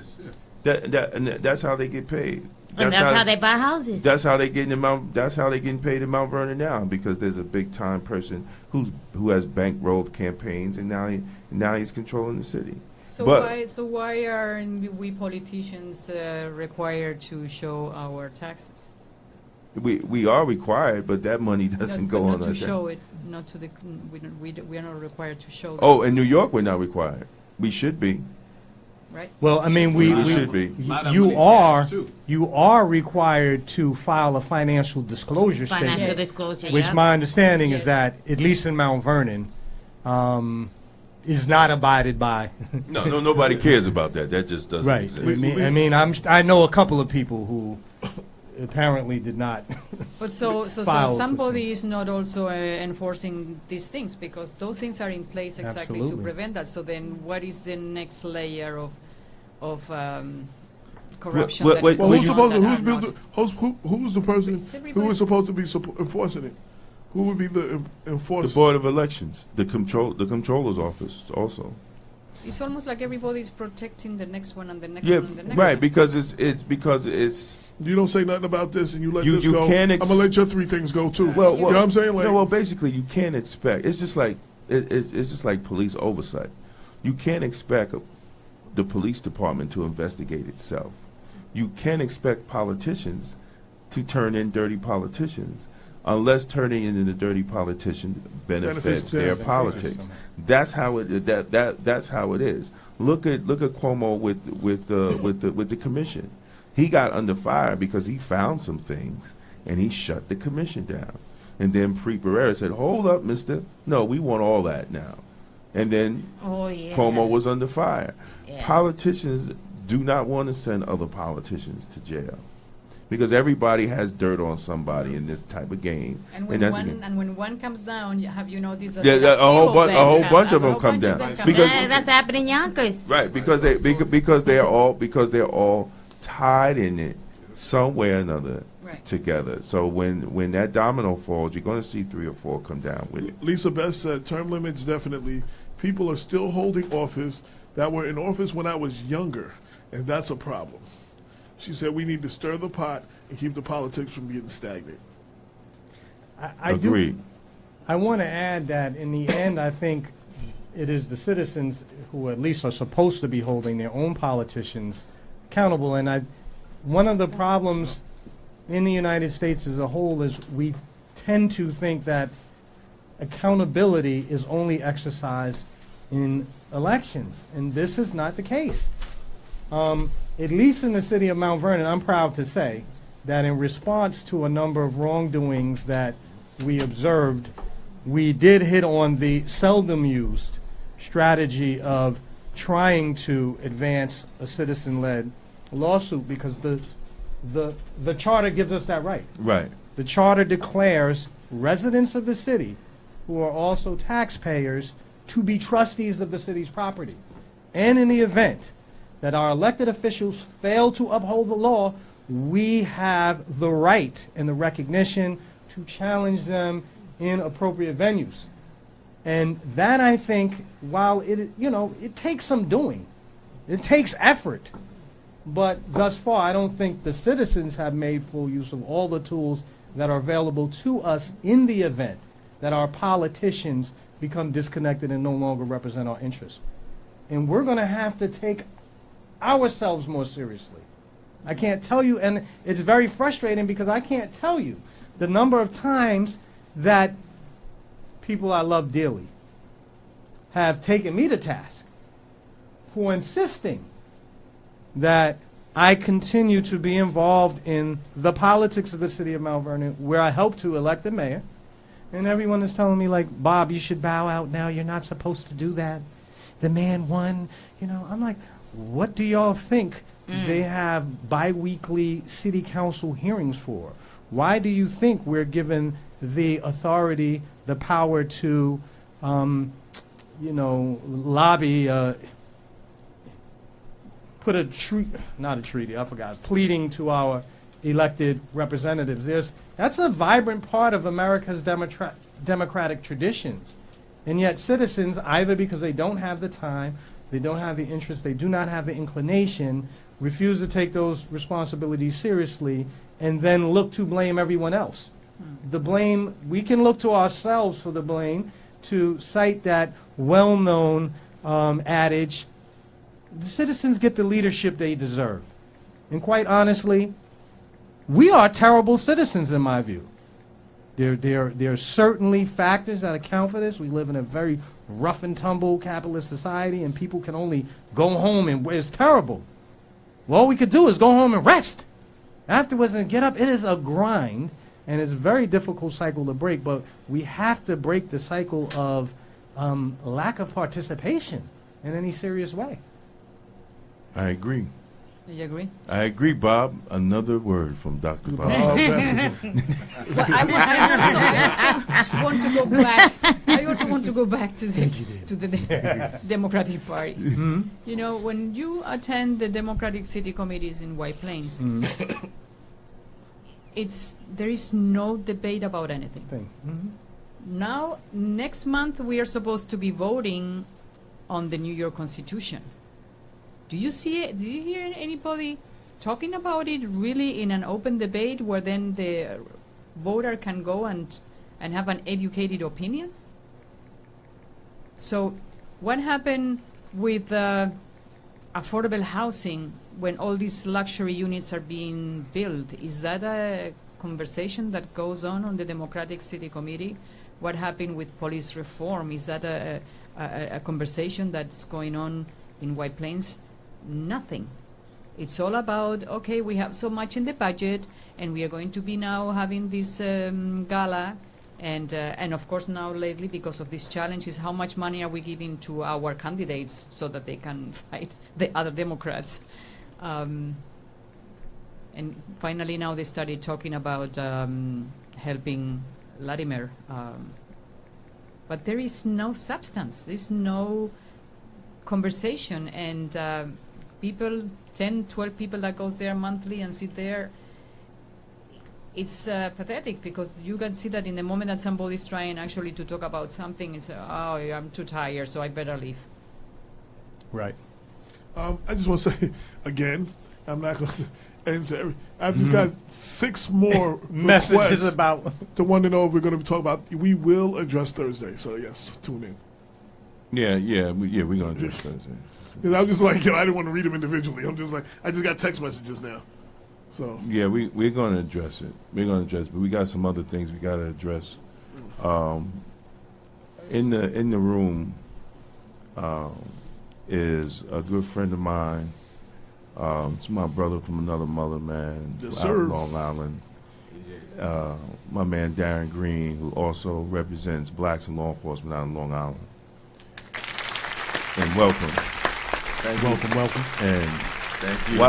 That's how they get paid. That's how they buy houses. That's how they get That's how they getting paid in Mount Vernon now, because there's a big time person who has bankrolled campaigns, and now he's controlling the city. So why are we politicians required to show our taxes? We are required, but that money doesn't go on. Not to show it, not to the. We are not required to show. Oh, in New York, we're not required. We should be. Right. Well, I mean, we should be. You are required to file a financial disclosure statement. Financial disclosure, which my understanding is that, at least in Mount Vernon, is not abided by. No, nobody cares about that. That just doesn't right. exist. I know a couple of people who apparently did not. But so somebody is not also enforcing these things, because those things are in place exactly to prevent that. So then, what is the next layer of corruption? Who's the person who is supposed to be enforcing it? Who would be the enforcer? The Board of Elections, the Comptroller's office, also. It's almost like everybody's protecting the next one and the next one and the next one. Right, because it's. You don't say nothing about this, and you let this go. I'm gonna let your three things go too. Well, you know what I'm saying? Like, basically, you can't expect. It's just like it's just like police oversight. You can't expect the police department to investigate itself. You can't expect politicians to turn in dirty politicians, unless turning in the dirty politician benefits their politics. That's how it. That's how it is. Look at Cuomo with the commission. He got under fire because he found some things, and he shut the commission down. And then Pereira said, "Hold up, mister. No, we want all that now." And then Cuomo was under fire. Yeah. Politicians do not want to send other politicians to jail, because everybody has dirt on somebody in this type of game. And when one comes down, have you noticed that a whole bunch of them come down? Because that's happening in Yonkers. Right, because they're all tied in it some way or another together. So when that domino falls, you're going to see 3 or 4 come down with it. Lisa Best said term limits definitely. People are still holding office that were in office when I was younger, and that's a problem. She said we need to stir the pot and keep the politics from getting stagnant. I agree. I want to add that in the end, I think it is the citizens who at least are supposed to be holding their own politicians accountable. And one of the problems in the United States as a whole is we tend to think that accountability is only exercised in elections, and this is not the case. At least in the city of Mount Vernon, I'm proud to say that in response to a number of wrongdoings that we observed, we did hit on the seldom used strategy of trying to advance a citizen-led lawsuit, because the charter gives us that right. Right. The charter declares residents of the city, who are also taxpayers, to be trustees of the city's property. And in the event that our elected officials fail to uphold the law, we have the right and the recognition to challenge them in appropriate venues. And that, I think, while it takes some doing, it takes effort, but thus far I don't think the citizens have made full use of all the tools that are available to us in the event that our politicians become disconnected and no longer represent our interests. And we're going to have to take ourselves more seriously. I can't tell you, and it's very frustrating because I can't tell you the number of times that people I love dearly have taken me to task for insisting that I continue to be involved in the politics of the city of Mount Vernon, where I helped to elect the mayor. And everyone is telling me, like, Bob, you should bow out now. You're not supposed to do that. The man won. I'm like, what do y'all think they have bi-weekly city council hearings for? Why do you think we're given the authority, the power to, lobby, put a pleading to our elected representatives? That's a vibrant part of America's democratic traditions. And yet citizens, either because they don't have the time, they don't have the interest, they do not have the inclination, refuse to take those responsibilities seriously, and then look to blame everyone else. The blame, we can look to ourselves for the blame, to cite that well-known adage, the citizens get the leadership they deserve. And quite honestly, we are terrible citizens in my view. There are certainly factors that account for this. We live in a very rough and tumble capitalist society, and people can only go home, and it's terrible. Well, all we could do is go home and rest. Afterwards and get up. It is a grind, and it's a very difficult cycle to break, but we have to break the cycle of lack of participation in any serious way. I agree. Do you agree? I agree, Bob. Another word from Dr. Bob. Well, I also want to go back. I also want to go back to the Democratic Party. Mm-hmm. When you attend the Democratic City Committees in White Plains, Mm-hmm. there is no debate about anything. Mm-hmm. Now, next month, we are supposed to be voting on the New York Constitution. Do you see it? Do you hear anybody talking about it really in an open debate where then the voter can go and have an educated opinion? So what happened with affordable housing when all these luxury units are being built? Is that a conversation that goes on the Democratic City Committee? What happened with police reform? Is that a conversation that's going on in White Plains? Nothing. It's all about, okay, we have so much in the budget, and we are going to be now having this gala, and of course now lately, because of these challenges, how much money are we giving to our candidates so that they can fight the other Democrats? And finally now they started talking about helping Latimer. But there is no substance. There's no conversation, and people, 10, 12 people that goes there monthly and sit there, it's pathetic, because you can see that in the moment that somebody's trying actually to talk about something, it's, oh, I'm too tired, so I better leave. Right. I just want to say, again, I'm not going to answer I've just got 6 more messages about to want to know if we're going to talk about. We will address Thursday, so yes, tune in. Yeah, we're going to address Thursday. Because I'm just like, I didn't want to read them individually. I'm just like, I just got text messages now. So Yeah, we're going to address it. We're going to address it, but we got some other things we got to address. In the room is a good friend of mine. It's my brother from another mother, man. Yes, out in sir. Long Island. My man Darren Green, who also represents blacks in law enforcement out in Long Island. And welcome. Welcome. And Thank you.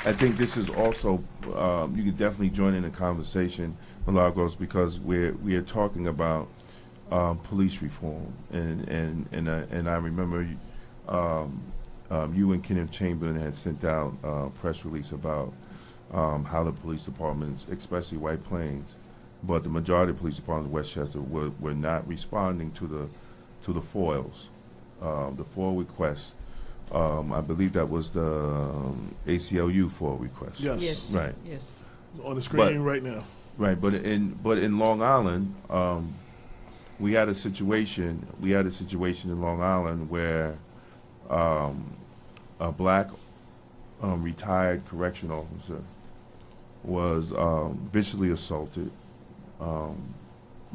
I think this is also you can definitely join in the conversation, Milagros, because we are talking about police reform, and I remember you and Kenneth Chamberlain had sent out a press release about how the police departments, especially White Plains, but the majority of police departments in Westchester were not responding to the FOILs, the FOIL requests. I believe that was the ACLU FOIL request. yes, Yes. Right. Yes. on the screen right now. Right, but in Long Island, we had a situation in Long Island where a black retired correction officer was viciously assaulted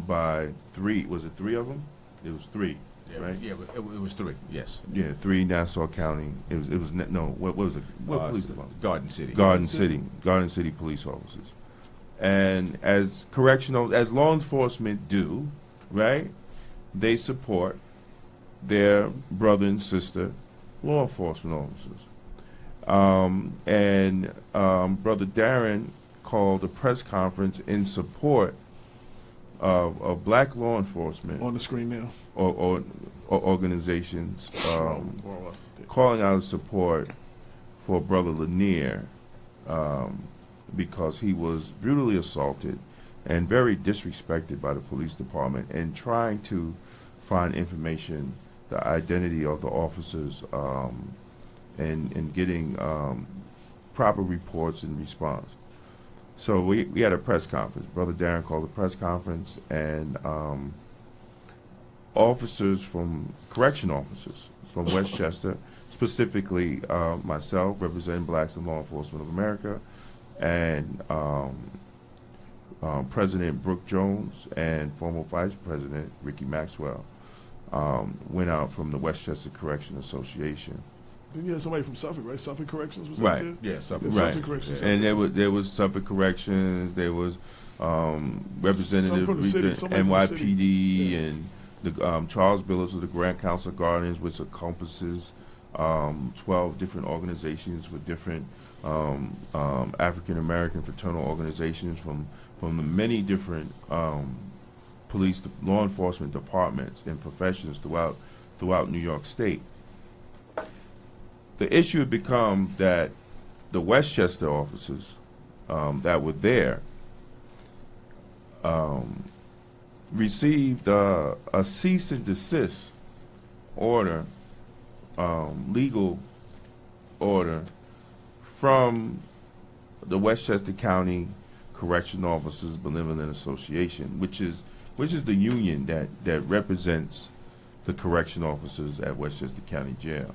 by three. Was it three of them? It was three, right? Yeah, it was three. Yes. Yeah, three Nassau County. It was no. What was it? What police department? Garden City. Garden City police officers. And as law enforcement do, right? They support their brother and sister law enforcement officers. Brother Darren called a press conference in support of black law enforcement On the screen now. or organizations calling out support for Brother Lanier because he was brutally assaulted and very disrespected by the police department, and trying to find information, the identity of the officers, and getting proper reports in response. So we had a press conference. Brother Darren called a press conference, and correction officers from Westchester, specifically myself, representing blacks in law enforcement of America, and President Brooke Jones and former Vice President Ricky Maxwell went out from the Westchester Correction Association. Then you had somebody from Suffolk, right? Suffolk Corrections was Right. out there? Yeah, Suffolk. Right. Suffolk Corrections. And there was Suffolk Corrections, there was Representative Some from the city, somebody from the NYPD, city. and the Charles Billups of the Grand Council of Guardians, which encompasses 12 different organizations with different African American fraternal organizations from the many different police, law enforcement departments and professions throughout New York State. The issue had become that the Westchester officers that were there received a cease and desist order, legal order from the Westchester County Correction Officers Benevolent Association, which is the union that represents the correction officers at Westchester County Jail.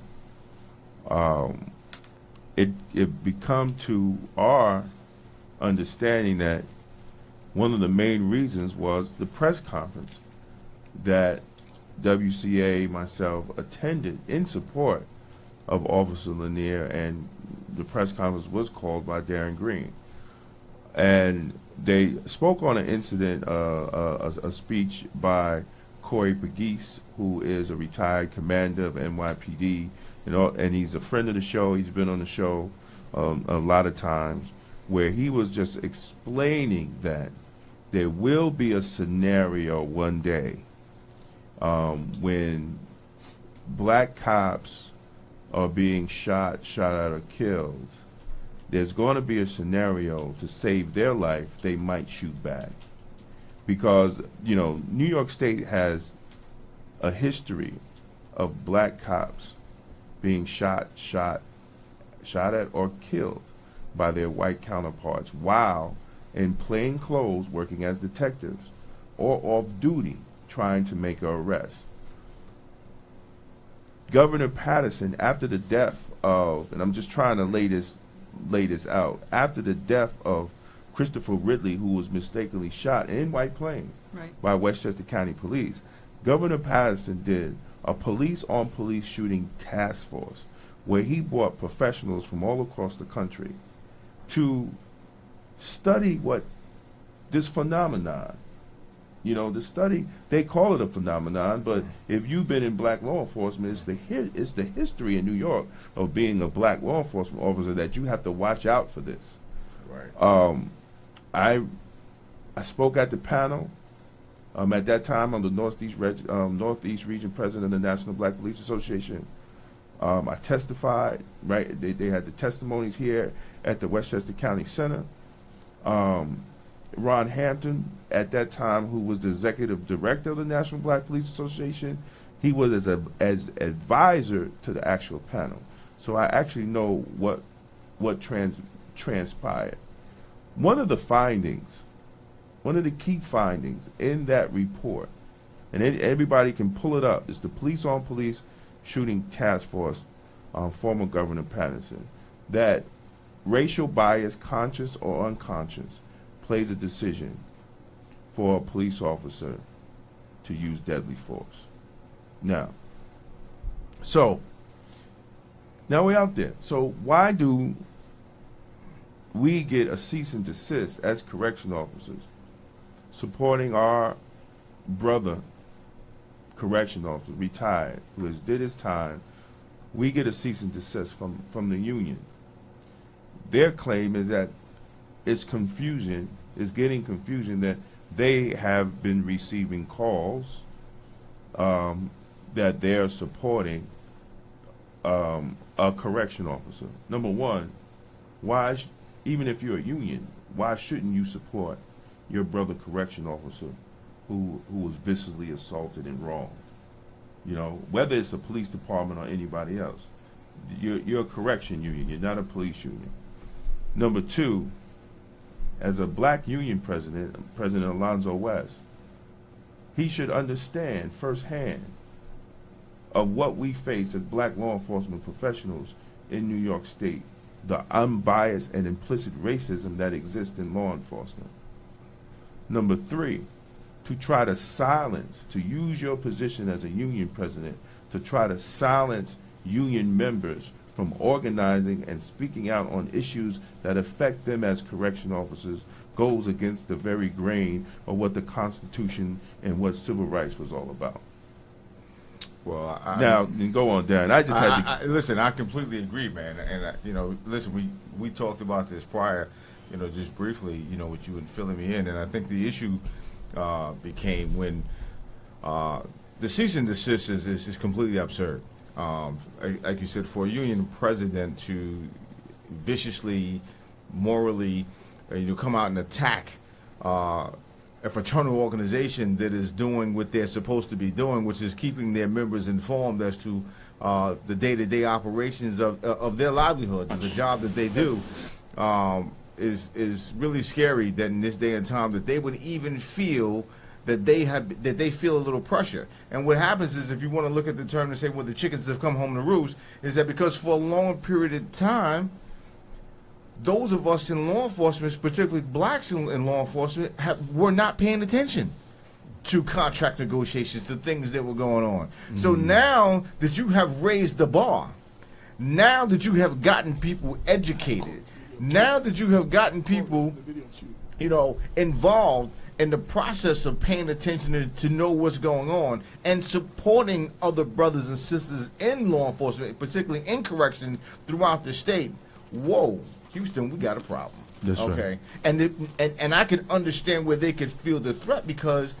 It become to our understanding that one of the main reasons was the press conference that WCA, myself, attended in support of Officer Lanier, and the press conference was called by Darren Green. And they spoke on an incident, a speech by Corey Pegues, who is a retired commander of NYPD, and he's a friend of the show. He's been on the show a lot of times, where he was just explaining that there will be a scenario one day when black cops are being shot at or killed. There's going to be a scenario to save their life, they might shoot back. Because, New York State has a history of black cops being shot at or killed by their white counterparts while in plain clothes working as detectives or off duty trying to make an arrest. Governor Patterson, after the death of, and I'm just trying to lay this lay this out. After the death of Christopher Ridley, who was mistakenly shot in White Plains by Westchester County Police, Governor Patterson did a police-on-police shooting task force where he brought professionals from all across the country to study what this phenomenon, the study, they call it a phenomenon, but if you've been in black law enforcement, it's the history in New York of being a black law enforcement officer that you have to watch out for this. Right. I spoke at the panel. At that time, I'm the Northeast Region President of the National Black Police Association. I testified, right? They had the testimonies here at the Westchester County Center. Ron Hampton, at that time, who was the executive director of the National Black Police Association, he was as advisor to the actual panel. So I actually know what transpired. One of the key findings in that report, and everybody can pull it up, is the police-on-police shooting task force, former Governor Patterson, that racial bias, conscious or unconscious, plays a decision for a police officer to use deadly force. Now we're out there. So why do we get a cease and desist as correction officers supporting our brother correction officer, retired, who has did his time? We get a cease and desist from the union. Their claim is that it's getting confusion that they have been receiving calls that they're supporting a correction officer. Number one, even if you're a union, why shouldn't you support your brother correction officer who was viciously assaulted and wronged? Whether it's a police department or anybody else. You're a correction union. You're not a police union. Number two, as a black union president, President Alonzo West, he should understand firsthand of what we face as black law enforcement professionals in New York State, the unbiased and implicit racism that exists in law enforcement. Number three, to use your position as a union president to try to silence union members from organizing and speaking out on issues that affect them as correction officers goes against the very grain of what the Constitution and what civil rights was all about. Well, then go on, Darren. Listen, I completely agree, man. And listen, we talked about this prior, just briefly, with you and filling me in, and I think the issue became when the cease and desist is completely absurd. Like you said, for a union president to viciously, morally, come out and attack a fraternal organization that is doing what they're supposed to be doing, which is keeping their members informed as to the day-to-day operations of their livelihood, of the job that they do, is really scary. That in this day and time, that they would even feel that they feel a little pressure. And what happens is, if you want to look at the term and say, well, the chickens have come home to roost, is that because for a long period of time, those of us in law enforcement, particularly blacks in law enforcement, were not paying attention to contract negotiations, to things that were going on. Mm-hmm. So now that you have raised the bar, now that you have gotten people educated, now that you have gotten people, involved in the process of paying attention to know what's going on and supporting other brothers and sisters in law enforcement, particularly in corrections throughout the state, whoa, Houston, we got a problem. That's okay, right. And I can understand where they could feel the threat because,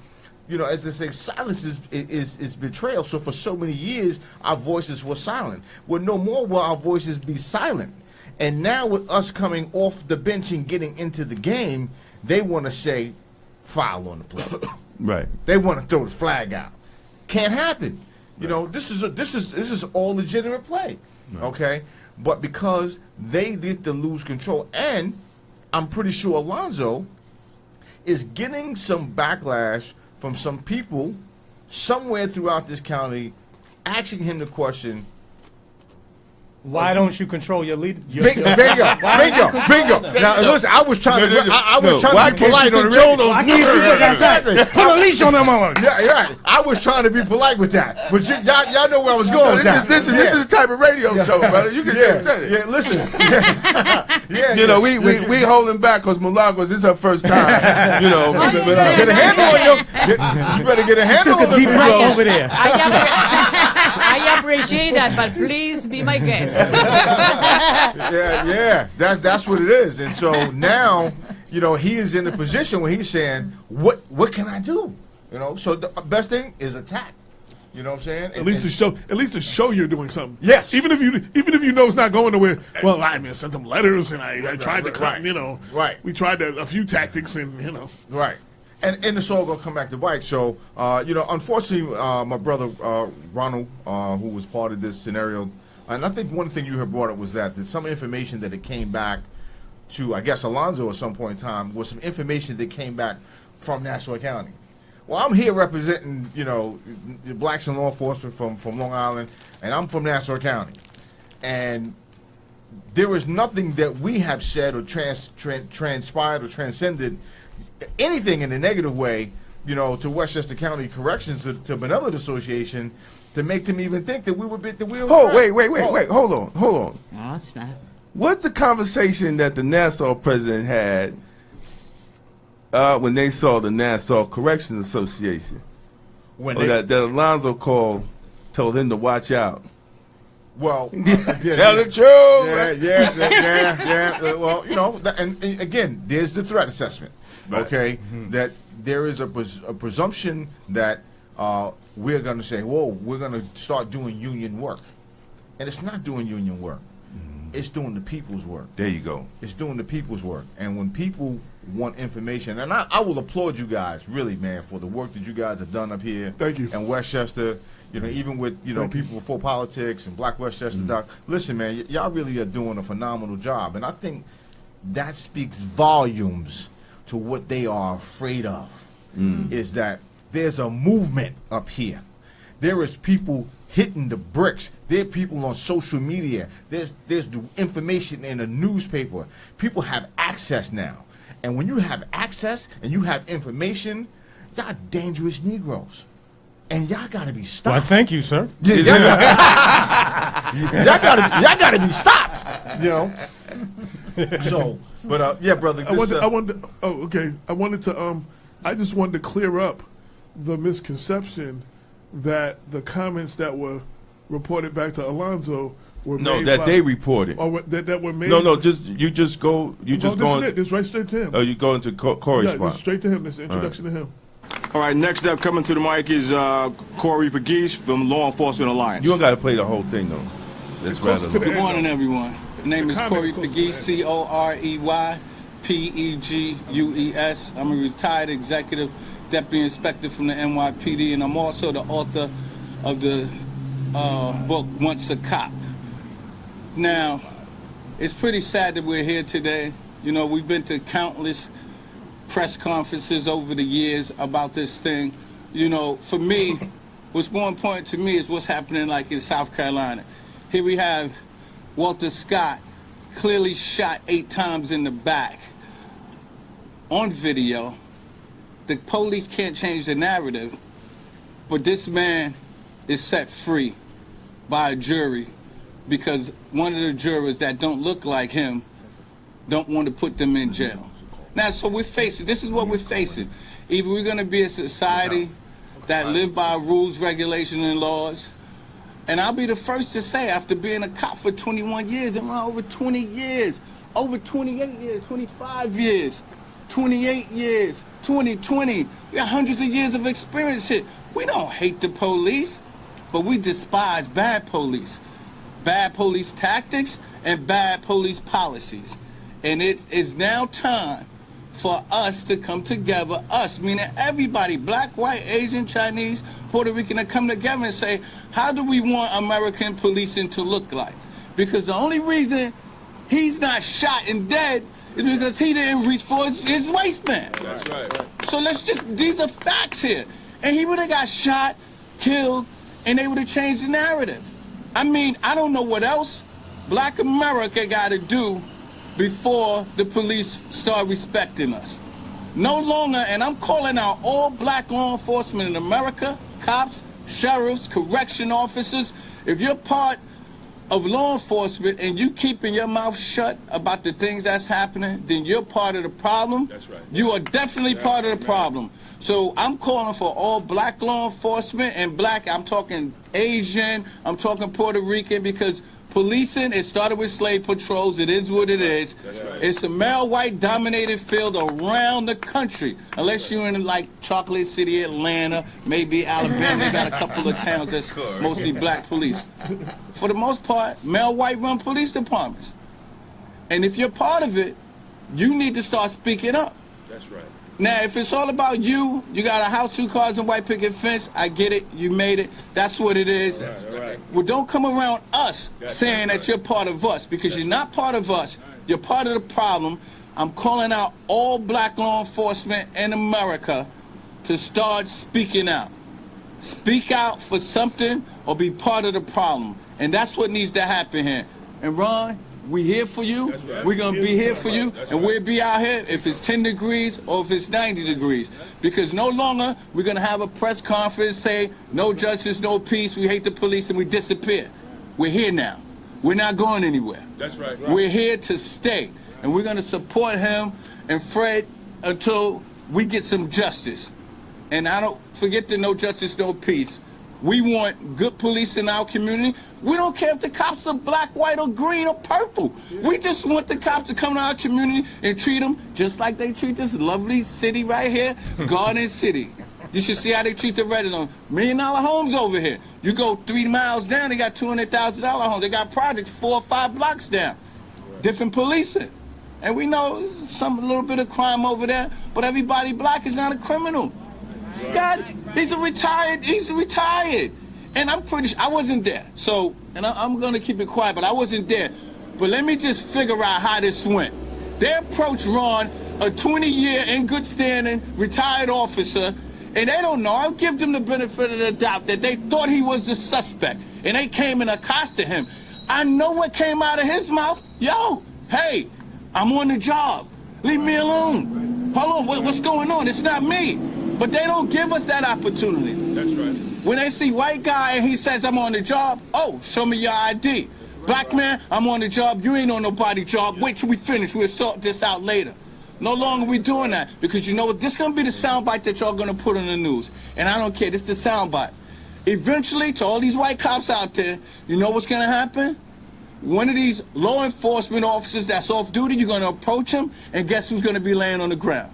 as they say, silence is betrayal. So for so many years, our voices were silent. Well, no more will our voices be silent. And now with us coming off the bench and getting into the game, they want to say, foul on the play. Right. They want to throw the flag out. Can't happen. Right. This is all legitimate play. Right. Okay? But because they did to lose control, and I'm pretty sure Alonzo is getting some backlash from some people somewhere throughout this county asking him the question, Why don't you control your leader? Bingo. Now listen, I was trying to be polite on the radio. I can't do that. Exactly. Put a leash on them, mama. Yeah, right. I was trying to be polite with that, but y'all know where I was going with that. This is the type of radio show, brother. You can say it. Yeah, listen. You know, we holding back because Milagros, this is her first time. You know, get a handle on you. You better get a handle on deep breath over there. I appreciate that, but please be my guest. Yeah. That's what it is. And so now, you know, he is in a position where he's saying, what can I do? You know, so the best thing is attack. You know what I'm saying? At least to show you're doing something. Yes. Even if you know it's not going nowhere. Well, I mean, I sent them letters and I tried to come. You know. Right. We tried a few tactics and you know. Right. And it's all gonna come back to bite. So you know, unfortunately, my brother Ronald, who was part of this scenario, and I think one thing you had brought up was that some information that it came back to, I guess, Alonzo at some point in time was some information that came back from Nassau County. Well, I'm here representing, you know, the blacks in law enforcement from Long Island, and I'm from Nassau County. And there is nothing that we have said or transpired or transcended anything in a negative way, you know, to Westchester County Corrections, to Benevolent Association, to make them even think that we were wait, hold on. No, it's not. What's the conversation that the Nassau president had when they saw the Nassau Corrections Association? That Alonzo told him to watch out. Well, tell the truth. Yeah. Well, you know, and again, there's the threat assessment. Right. Okay, that there is a presumption that we're going to say, whoa, we're going to start doing union work, and it's not doing union work. It's doing the people's work. There you go. It's doing the people's work. And when people want information, and I will applaud you guys, really, man, for the work that you guys have done up here. Thank you. And Westchester, you know, even with, you know, people before politics and Black Westchester Doc. Listen, man, y'all really are doing a phenomenal job. And I think that speaks volumes to what they are afraid of, is that there's a movement up here. There is people hitting the bricks. There are people on social media. There's the information in a newspaper. People have access now. And when you have access and you have information, y'all dangerous Negroes. And y'all gotta be stopped. Well, thank you, sir. Yeah, y'all gotta be stopped. You know. So, but yeah, brother. I just wanted to clear up the misconception that the comments that were reported back to Alonzo were made they reported. Or that were made. No, you just go. This is right straight to him. Oh, you go into Corey's spot. Straight to him. This is the introduction to him. All right, next up, coming to the mic is Corey Pegues from Law Enforcement Alliance. You don't got to play the whole thing, though. That's rather. Good morning, everyone. My name is Corey Pegues, COREYPEGUES. I'm a retired executive deputy inspector from the NYPD, and I'm also the author of the book, Once a Cop. Now, it's pretty sad that we're here today. You know, we've been to countless press conferences over the years about this thing. You know, for me, what's more important to me is what's happening like in South Carolina. Here we have Walter Scott clearly shot 8 times in the back on video. The police can't change the narrative, but this man is set free by a jury because one of the jurors that don't look like him don't want to put them in jail. Now, so we're facing, this is what we're facing. Either we're going to be a society that live by rules, regulations, and laws. And I'll be the first to say, after being a cop for 21 years, and over 20 years, over 28 years, 25 years, 28 years, 20. We got hundreds of years of experience here. We don't hate the police, but we despise bad police tactics, and bad police policies. And it is now time for us to come together, us, meaning everybody, black, white, Asian, Chinese, Puerto Rican, to come together and say, how do we want American policing to look like? Because the only reason he's not shot and dead is because he didn't reach for his waistband. That's right. So these are facts here. And he would have got shot, killed, and they would have changed the narrative. I mean, I don't know what else Black America got to do before the police start respecting us. No longer, and I'm calling out all black law enforcement in America, cops, sheriffs, correction officers. If you're part of law enforcement and you keeping your mouth shut about the things that's happening, then you're part of the problem. That's right. You are definitely part of the problem. So I'm calling for all black law enforcement and black, I'm talking Asian, I'm talking Puerto Rican, because policing, it started with slave patrols. It is what it is. That's right. It's a male white dominated field around the country. Unless you're in like Chocolate City, Atlanta, maybe Alabama. They got a couple of towns that's mostly black police. For the most part, male white run police departments. And if you're part of it, you need to start speaking up. That's right. Now, if it's all about you, you got a house, 2 cars, and white picket fence, I get it, you made it, that's what it is. Right. Well, don't come around us saying that you're part of us, because you're not part of us, you're part of the problem. I'm calling out all black law enforcement in America to start speaking out. Speak out for something or be part of the problem. And that's what needs to happen here. And Ron, we here for you. Right. We're going to be here for you. And we'll be out here if it's 10 degrees or if it's 90 degrees. Because no longer we're going to have a press conference, say, no justice, no peace, we hate the police, and we disappear. We're here now. We're not going anywhere. That's right. We're here to stay. And we're going to support him and Fred until we get some justice. And I don't forget the no justice, no peace. We want good police in our community. We don't care if the cops are black, white, or green, or purple. We just want the cops to come to our community and treat them just like they treat this lovely city right here, Garden City. You should see how they treat the residents. $1 million homes over here. You go 3 miles down, they got $200,000 homes. They got projects 4 or 5 blocks down. Different policing. And we know a little bit of crime over there, but everybody black is not a criminal. Scott, he's retired. And I'm pretty sure, I wasn't there. So, and I'm going to keep it quiet, but I wasn't there. But let me just figure out how this went. They approached Ron, a 20-year in good standing retired officer, and they don't know. I'll give them the benefit of the doubt that they thought he was the suspect. And they came and accosted him. I know what came out of his mouth. Yo, hey, I'm on the job. Leave me alone. Hold on, what's going on? It's not me. But they don't give us that opportunity. That's right. When they see white guy and he says, I'm on the job, oh, show me your ID. Black man, I'm on the job, you ain't on nobody's job. Wait till we finish, we'll sort this out later. No longer we doing that, because you know what, this gonna be the soundbite that y'all gonna put on the news. And I don't care, this is the soundbite. Eventually, to all these white cops out there, you know what's gonna happen? One of these law enforcement officers that's off duty, you're gonna approach him, and guess who's gonna be laying on the ground?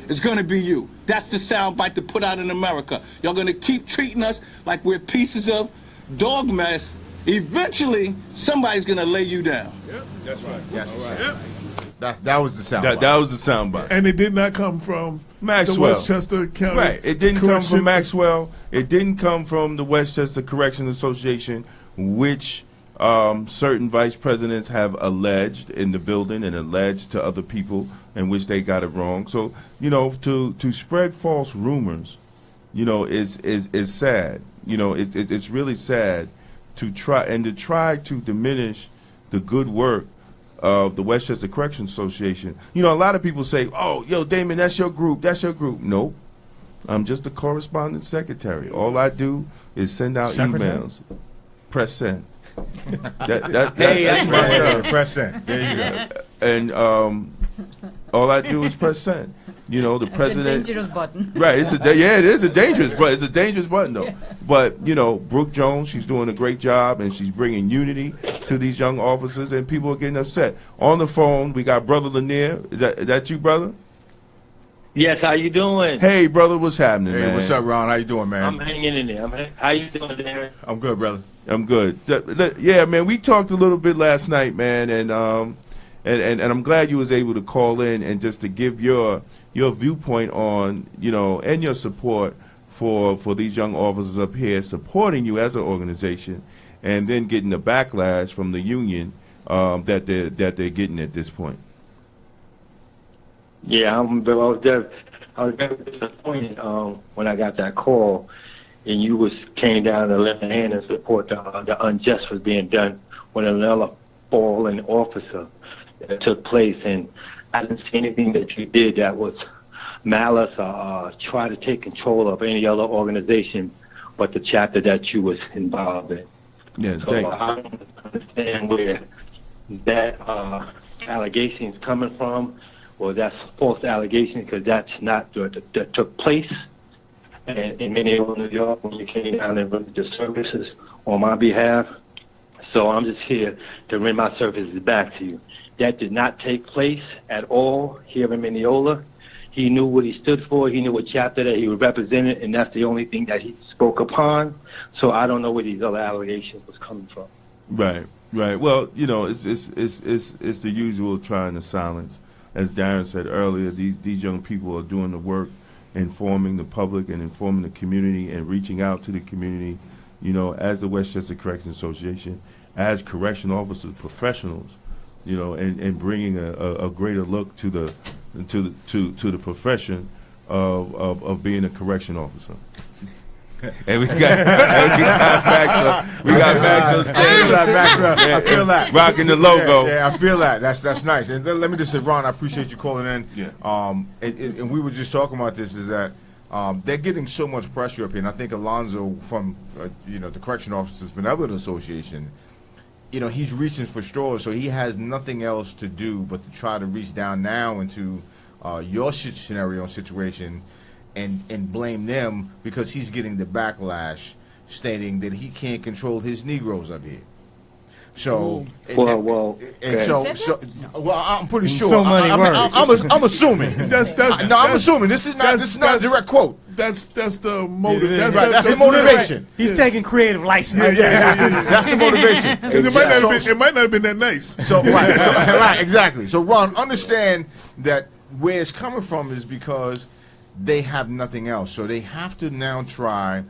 It's going to be you. That's the soundbite to put out in America. Y'all going to keep treating us like we're pieces of dog mess. Eventually, somebody's going to lay you down. Yep, that's right. Yes, Yep. That was the soundbite. That was the soundbite. And it did not come from Maxwell. the Westchester County. Right. It didn't come Correction. from Maxwell. It didn't come from the Westchester Correction Association, which certain vice presidents have alleged in the building and alleged to other people in which they got it wrong. So, you know, to spread false rumors, you know, is sad. You know, it's really sad to try to diminish the good work of the Westchester Correction Association. You know, a lot of people say, oh, yo, Damon, that's your group. Nope. I'm just a correspondent secretary. All I do is send out emails. Press send. That's my job. Press send. There you go. And all I do is press send. You know, the president. It's a dangerous button. Right. It is a dangerous button. It's a dangerous button, though. Yeah. But, you know, Brooke Jones, she's doing a great job, and she's bringing unity to these young officers, and people are getting upset. On the phone, we got Brother Lanier. Is that you, brother? Yes, how you doing? Hey, brother, what's happening, man? Hey, what's up, Ron? How you doing, man? I'm hanging in there. How you doing, Darren? I'm good, brother. I'm good. Yeah, man, we talked a little bit last night, man, and I'm glad you was able to call in and just to give your viewpoint on, you know, and your support for these young officers up here supporting you as an organization, and then getting the backlash from the union that they're getting at this point. Yeah, I was very disappointed when I got that call, and you came down to lend a hand and support the unjust was being done when another fallen officer that took place, and I didn't see anything that you did that was malice or try to take control of any other organization but the chapter that you was involved in. Yeah, so I don't understand where that allegation is coming from, or that's false allegation, because that's not that took place in Minneapolis, New York, when you came down and rendered the services on my behalf. So I'm just here to render my services back to you. That did not take place at all here in Mineola. He knew what he stood for. He knew what chapter that he was represented, and that's the only thing that he spoke upon. So I don't know where these other allegations was coming from. Right, right. Well, you know, it's the usual trying to silence. As Darren said earlier, these young people are doing the work, informing the public and informing the community and reaching out to the community. You know, as the Westchester Correction Association, as correction officers, professionals, you know, and bringing a greater look to the profession of being a correction officer. And we got Max on stage. I feel that. Rocking the logo. Yeah, I feel that. That's nice. And let me just say, Ron, I appreciate you calling in. Yeah. And we were just talking about this, is that they're getting so much pressure up here. And I think Alonzo from, the Correction Officers Benevolent Association, he's reaching for straws, so he has nothing else to do but to try to reach down now into your scenario and situation and blame them because he's getting the backlash stating that he can't control his Negroes up here. So, I'm pretty sure. So many words. I'm assuming. I'm assuming this is not a direct quote. That's the motive. That's the motivation. He's taking creative license. That's the motivation. It might not have been that nice. So right, exactly. So Ron, understand that where it's coming from is because they have nothing else. So they have to now try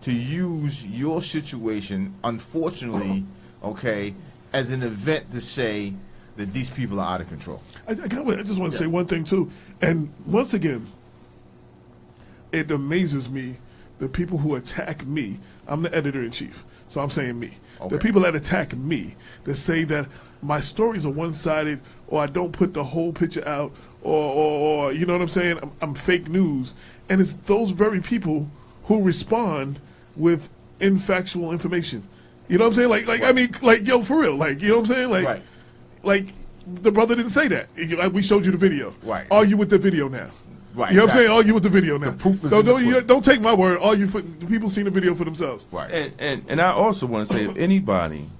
to use your situation, unfortunately, as an event to say that these people are out of control. I just want to say one thing, too. And once again, it amazes me the people who attack me. I'm the editor-in-chief, so I'm saying me. The people that attack me, that say that my stories are one-sided, or I don't put the whole picture out, or you know what I'm saying, I'm fake news. And it's those very people who respond with infactual information. You know what I'm saying? Yo, for real. You know what I'm saying? Like the brother didn't say that. We showed you the video. Right. Argue with the video now. Right. You know what I'm saying? Argue with the video now. The proof is don't take my word. The people seen the video for themselves. Right. And I also want to say, if anybody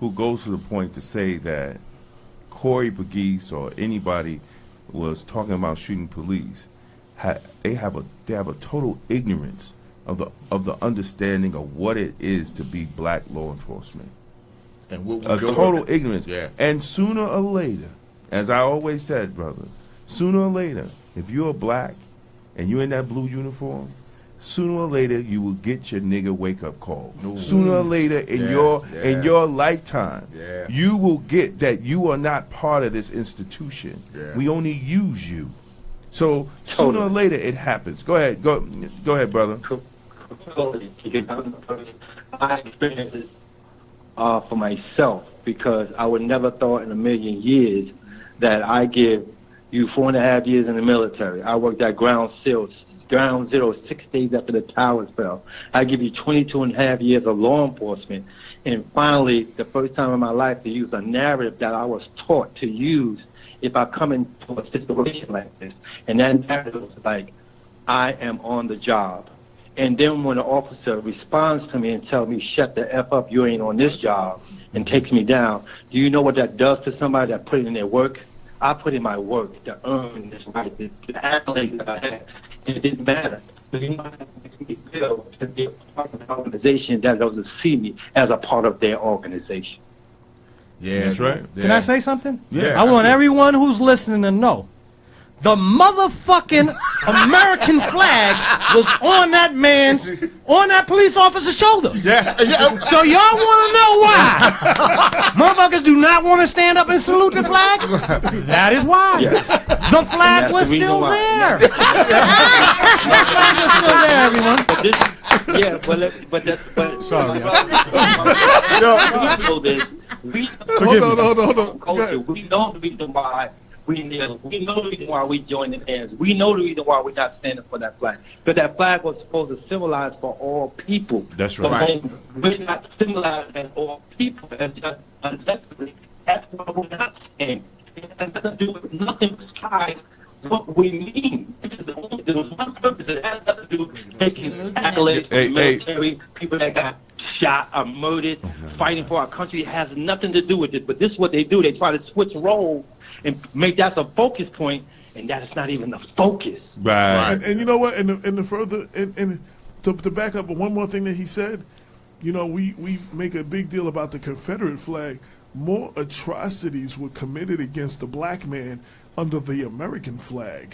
who goes to the point to say that Corey Pegues or anybody was talking about shooting police, they have a total ignorance of the understanding of what it is to be black law enforcement. And a total ignorance. Yeah. And sooner or later, as I always said, brother, sooner or later, if you're black and you're in that blue uniform, sooner or later you will get your nigga wake up call. Ooh. Sooner or later in your lifetime, you will get that you are not part of this institution. Yeah. We only use you. So sooner or later it happens. Go ahead, brother. I experienced it for myself, because I would never thought in a million years that I give you 4.5 years in the military. I worked at Ground Zero 6 days after the towers fell. I give you 22.5 years of law enforcement. And finally, the first time in my life to use a narrative that I was taught to use if I come into a situation like this. And that narrative was like, I am on the job. And then when the officer responds to me and tells me, shut the F up, you ain't on this job, and takes me down, do you know what that does to somebody that put in their work? I put in my work to earn this right, the accolades that I had, and it didn't matter. So you know, it makes me feel to be a part of an organization that doesn't see me as a part of their organization. Yeah, that's right. Can I say something? Yeah. I want everyone who's listening to know the motherfucking American flag was on that police officer's shoulder. Yes. So y'all want to know why? Motherfuckers do not want to stand up and salute the flag? That is why. Yeah. The flag was still there. The flag was still there, everyone. But that's Sorry. know this, Hold on. Culture. We know the reason why we kneel. We know the reason why we join the hands. We know the reason why we're not standing for that flag. Because that flag was supposed to symbolize for all people. That's But right. when we're not symbolized as all people, as just unnecessary. That's why we're not standing. It has nothing to do with nothing besides what we mean. There's one purpose. It has nothing to do with taking accolades from the military, people that got shot or murdered, fighting for our country. It has nothing to do with it. But this is what they do. They try to switch roles and make that a focus point, and that is not even the focus. Right. And you know what? And the further and to back up one more thing that he said, you know, we make a big deal about the Confederate flag. More atrocities were committed against the black man under the American flag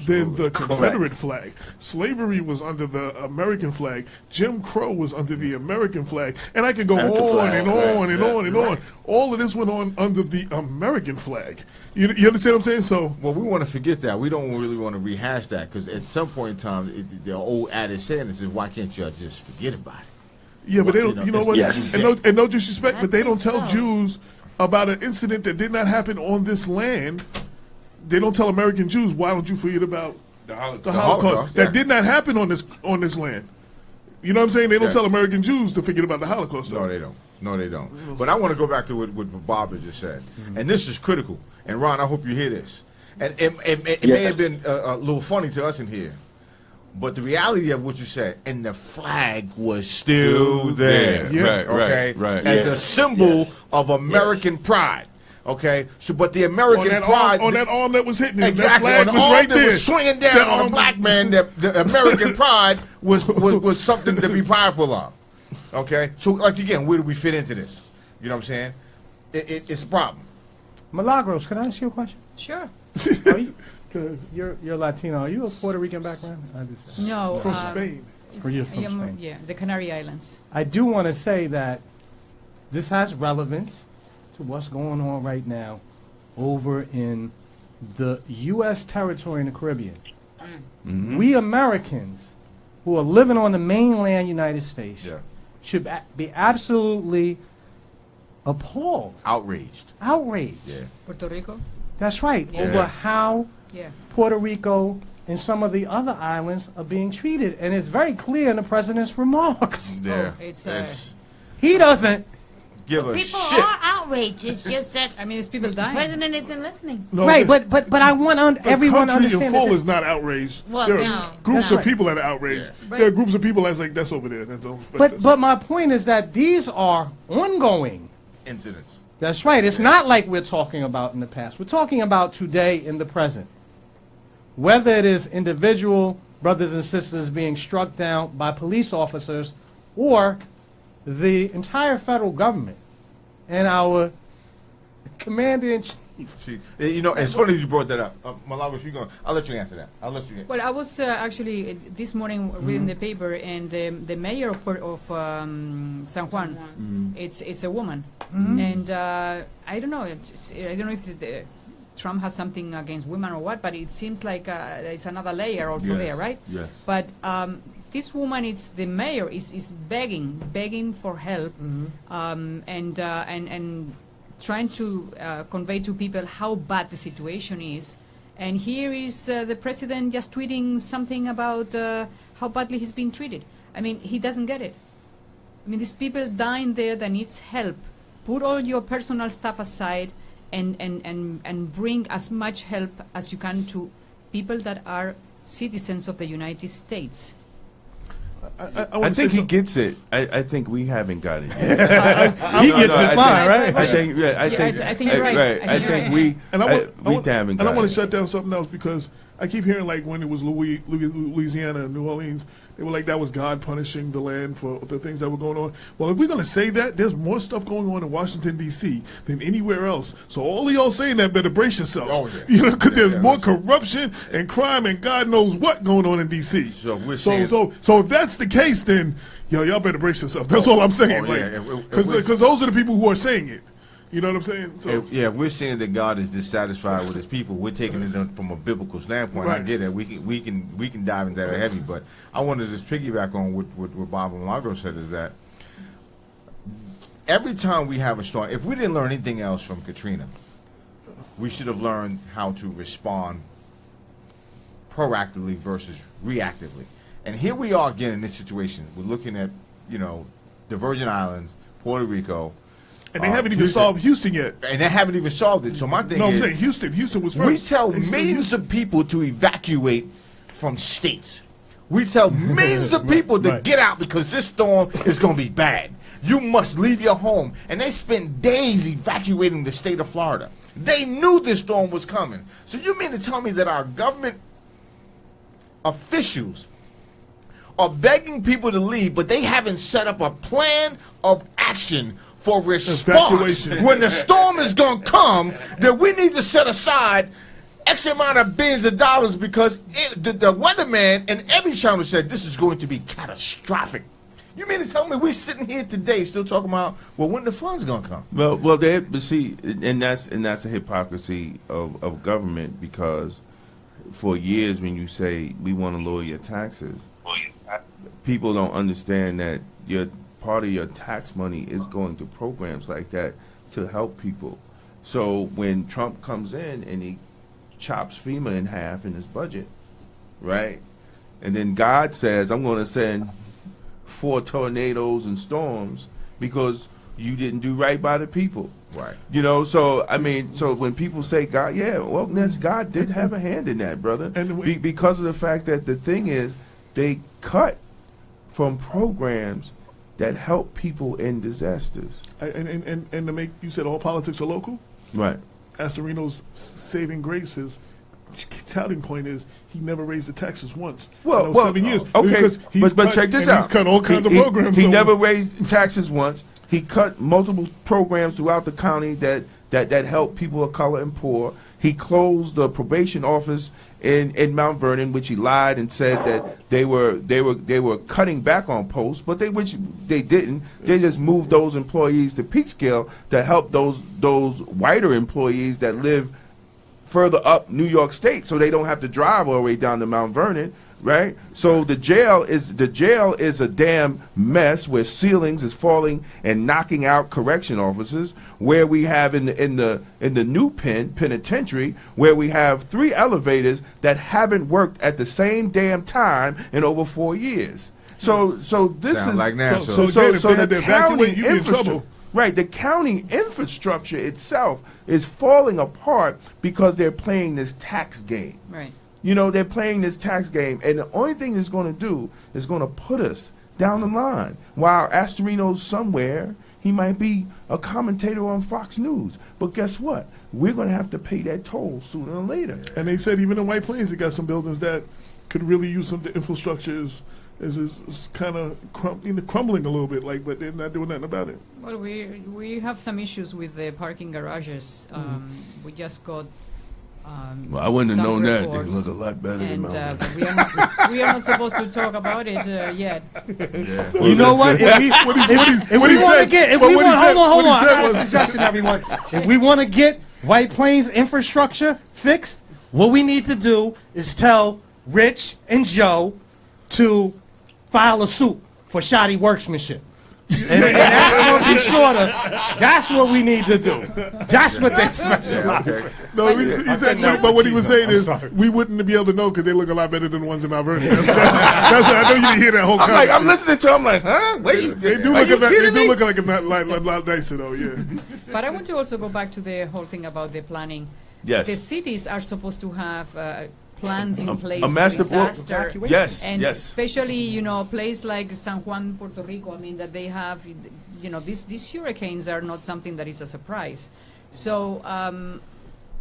than the Confederate flag. Slavery was under the American flag. Jim Crow was under the American flag. And I could go on and on and on and on. All of this went on under the American flag. You understand what I'm saying? So, well, we want to forget that. We don't really want to rehash that because at some point in time, the old adage saying is, why can't you just forget about it? Yeah, but they don't, you know what? And no disrespect, but they don't tell Jews about an incident that did not happen on this land. They don't tell American Jews, why don't you forget about the Holocaust that did not happen on this land. You know what I'm saying? They don't tell American Jews to forget about the Holocaust. No, they don't. No, they don't. But I want to go back to what Barbara just said. And this is critical. And Ron, I hope you hear this. And it may have been a little funny to us in here. But the reality of what you said, and the flag was still there. Yeah. Right. As a symbol of American pride. Okay, so but the American pride on that arm that was hitting him, exactly that flag on the was arm right that there, was swinging down on a black man. The American pride was something to be prideful of. Okay, so like again, where do we fit into this? You know what I'm saying? It's a problem. Milagros, can I ask you a question? Sure. You're Latino. Are you of Puerto Rican background? No, from Spain. Or you're from Spain? Yeah, the Canary Islands. I do want to say that this has relevance to what's going on right now over in the U.S. territory in the Caribbean. We Americans who are living on the mainland United States should be absolutely appalled. Outraged. Yeah. Puerto Rico? That's right. Yeah. Over how Yeah. Puerto Rico and some of the other islands are being treated. And it's very clear in the president's remarks. Yeah. He doesn't give a People shit. are outraged. It's just that I mean, it's people dying. the president isn't listening. No, right, but I want everyone to country understand in that full this- is not outraged. Well, there are no. groups No. of people that are outraged. Right. There are groups of people that's like, that's over there. But my point is that these are ongoing incidents. That's right. It's not like we're talking about in the past. We're talking about today in the present. Whether it is individual brothers and sisters being struck down by police officers or the entire federal government and our commander-in-chief. See, you know, it's funny you brought that up. Malagos, I'll let you answer that. Well, I was actually this morning reading the paper, and the mayor of San Juan, it's a woman, and I don't know. I don't know if Trump has something against women or what, but it seems like there's another layer also there, right? Yes. But this woman, it's the mayor, is begging for help, and trying to convey to people how bad the situation is. And here is the president just tweeting something about how badly he's been treated. I mean, he doesn't get it. I mean, these people dying there that needs help. Put all your personal stuff aside and bring as much help as you can to people that are citizens of the United States. I think he gets it. I think we haven't got it. He gets it fine, right? I think you're right. I think we haven't got it. I want to shut down something else because I keep hearing like when it was Louisiana and New Orleans, they were like that was God punishing the land for the things that were going on. Well, if we're going to say that, there's more stuff going on in Washington, D.C. than anywhere else. So all of y'all saying that better brace yourselves. Oh, yeah. You know, because there's more corruption and crime and God knows what going on in D.C. So we're saying... So if that's the case, then y'all better brace yourself. That's all I'm saying. Because those are the people who are saying it. You know what I'm saying? So if we're saying that God is dissatisfied with His people, we're taking it from a biblical standpoint. Right. I get it. We can dive into that heavy, but I want to just piggyback on what Bob and Margot said is that every time we have a storm, if we didn't learn anything else from Katrina, we should have learned how to respond proactively versus reactively. And here we are again in this situation. We're looking at, the Virgin Islands, Puerto Rico. And they haven't even solved Houston yet. And they haven't even solved it. So my thing is... I'm saying Houston was first. We tell millions of people to evacuate from states. We tell millions of people to get out because this storm is going to be bad. You must leave your home. And they spent days evacuating the state of Florida. They knew this storm was coming. So you mean to tell me that our government officials are begging people to leave, but they haven't set up a plan of action for response when the storm is going to come, that we need to set aside X amount of billions of dollars because the weatherman and every channel said this is going to be catastrophic. You mean to tell me we're sitting here today still talking about, well, when the funds going to come? Well, but see, and that's a hypocrisy of government, because for years when you say we want to lower your taxes, people don't understand that part of your tax money is going to programs like that to help people. So when Trump comes in and he chops FEMA in half in his budget, right? And then God says, I'm going to send 4 tornadoes and storms because you didn't do right by the people. Right. So when people say God, God did have a hand in that, brother. And because of the fact that the thing is, they cut from programs that help people in disasters. And to make, you said all politics are local? Right. Astorino's saving grace, his touting point is he never raised the taxes once. 7 years. Okay, but check this out. He's cut all kinds of programs. He never raised taxes once. He cut multiple programs throughout the county that help people of color and poor. He closed the probation office in Mount Vernon, which he lied and said that they were cutting back on posts, but which they didn't. They just moved those employees to Peekskill to help those whiter employees that live further up New York State, so they don't have to drive all the way down to Mount Vernon. Right, so the jail is a damn mess where ceilings is falling and knocking out correction officers. Where we have in the new penitentiary, where we have 3 elevators that haven't worked at the same damn time in over 4 years. So this Sound is like now. so the county infrastructure. Right, the county infrastructure itself is falling apart because they're playing this tax game. Right. They're playing this tax game, and the only thing it's going to do is going to put us down the line. While Astorino's somewhere, he might be a commentator on Fox News. But guess what? We're going to have to pay that toll sooner or later. And they said even in White Plains, they got some buildings that could really use some infrastructure is kind of crumbling a little bit, but they're not doing nothing about it. Well, we have some issues with the parking garages. We just got. Well, I wouldn't have known reports, that. They look a lot better than mine. We are not supposed to talk about it yet. Yeah. You know what? If we want to get, hold on, I got a suggestion, everyone. If we want to get White Plains infrastructure fixed, what we need to do is tell Rich and Joe to file a suit for shoddy workmanship. And that's going to be shorter. That's what we need to do. That's what they specialize. No, he said, but what he was saying is we wouldn't be able to know because they look a lot better than the ones in Mount Vernon. That's I know you didn't hear that whole conversation. I'm listening to him like, huh? Wait, they do look like a lot nicer, though, yeah. But I want to also go back to the whole thing about the planning. Yes. The cities are supposed to have plans in place a master for disaster. Yes, and yes. especially, a place like San Juan, Puerto Rico, that they have, these hurricanes are not something that is a surprise. So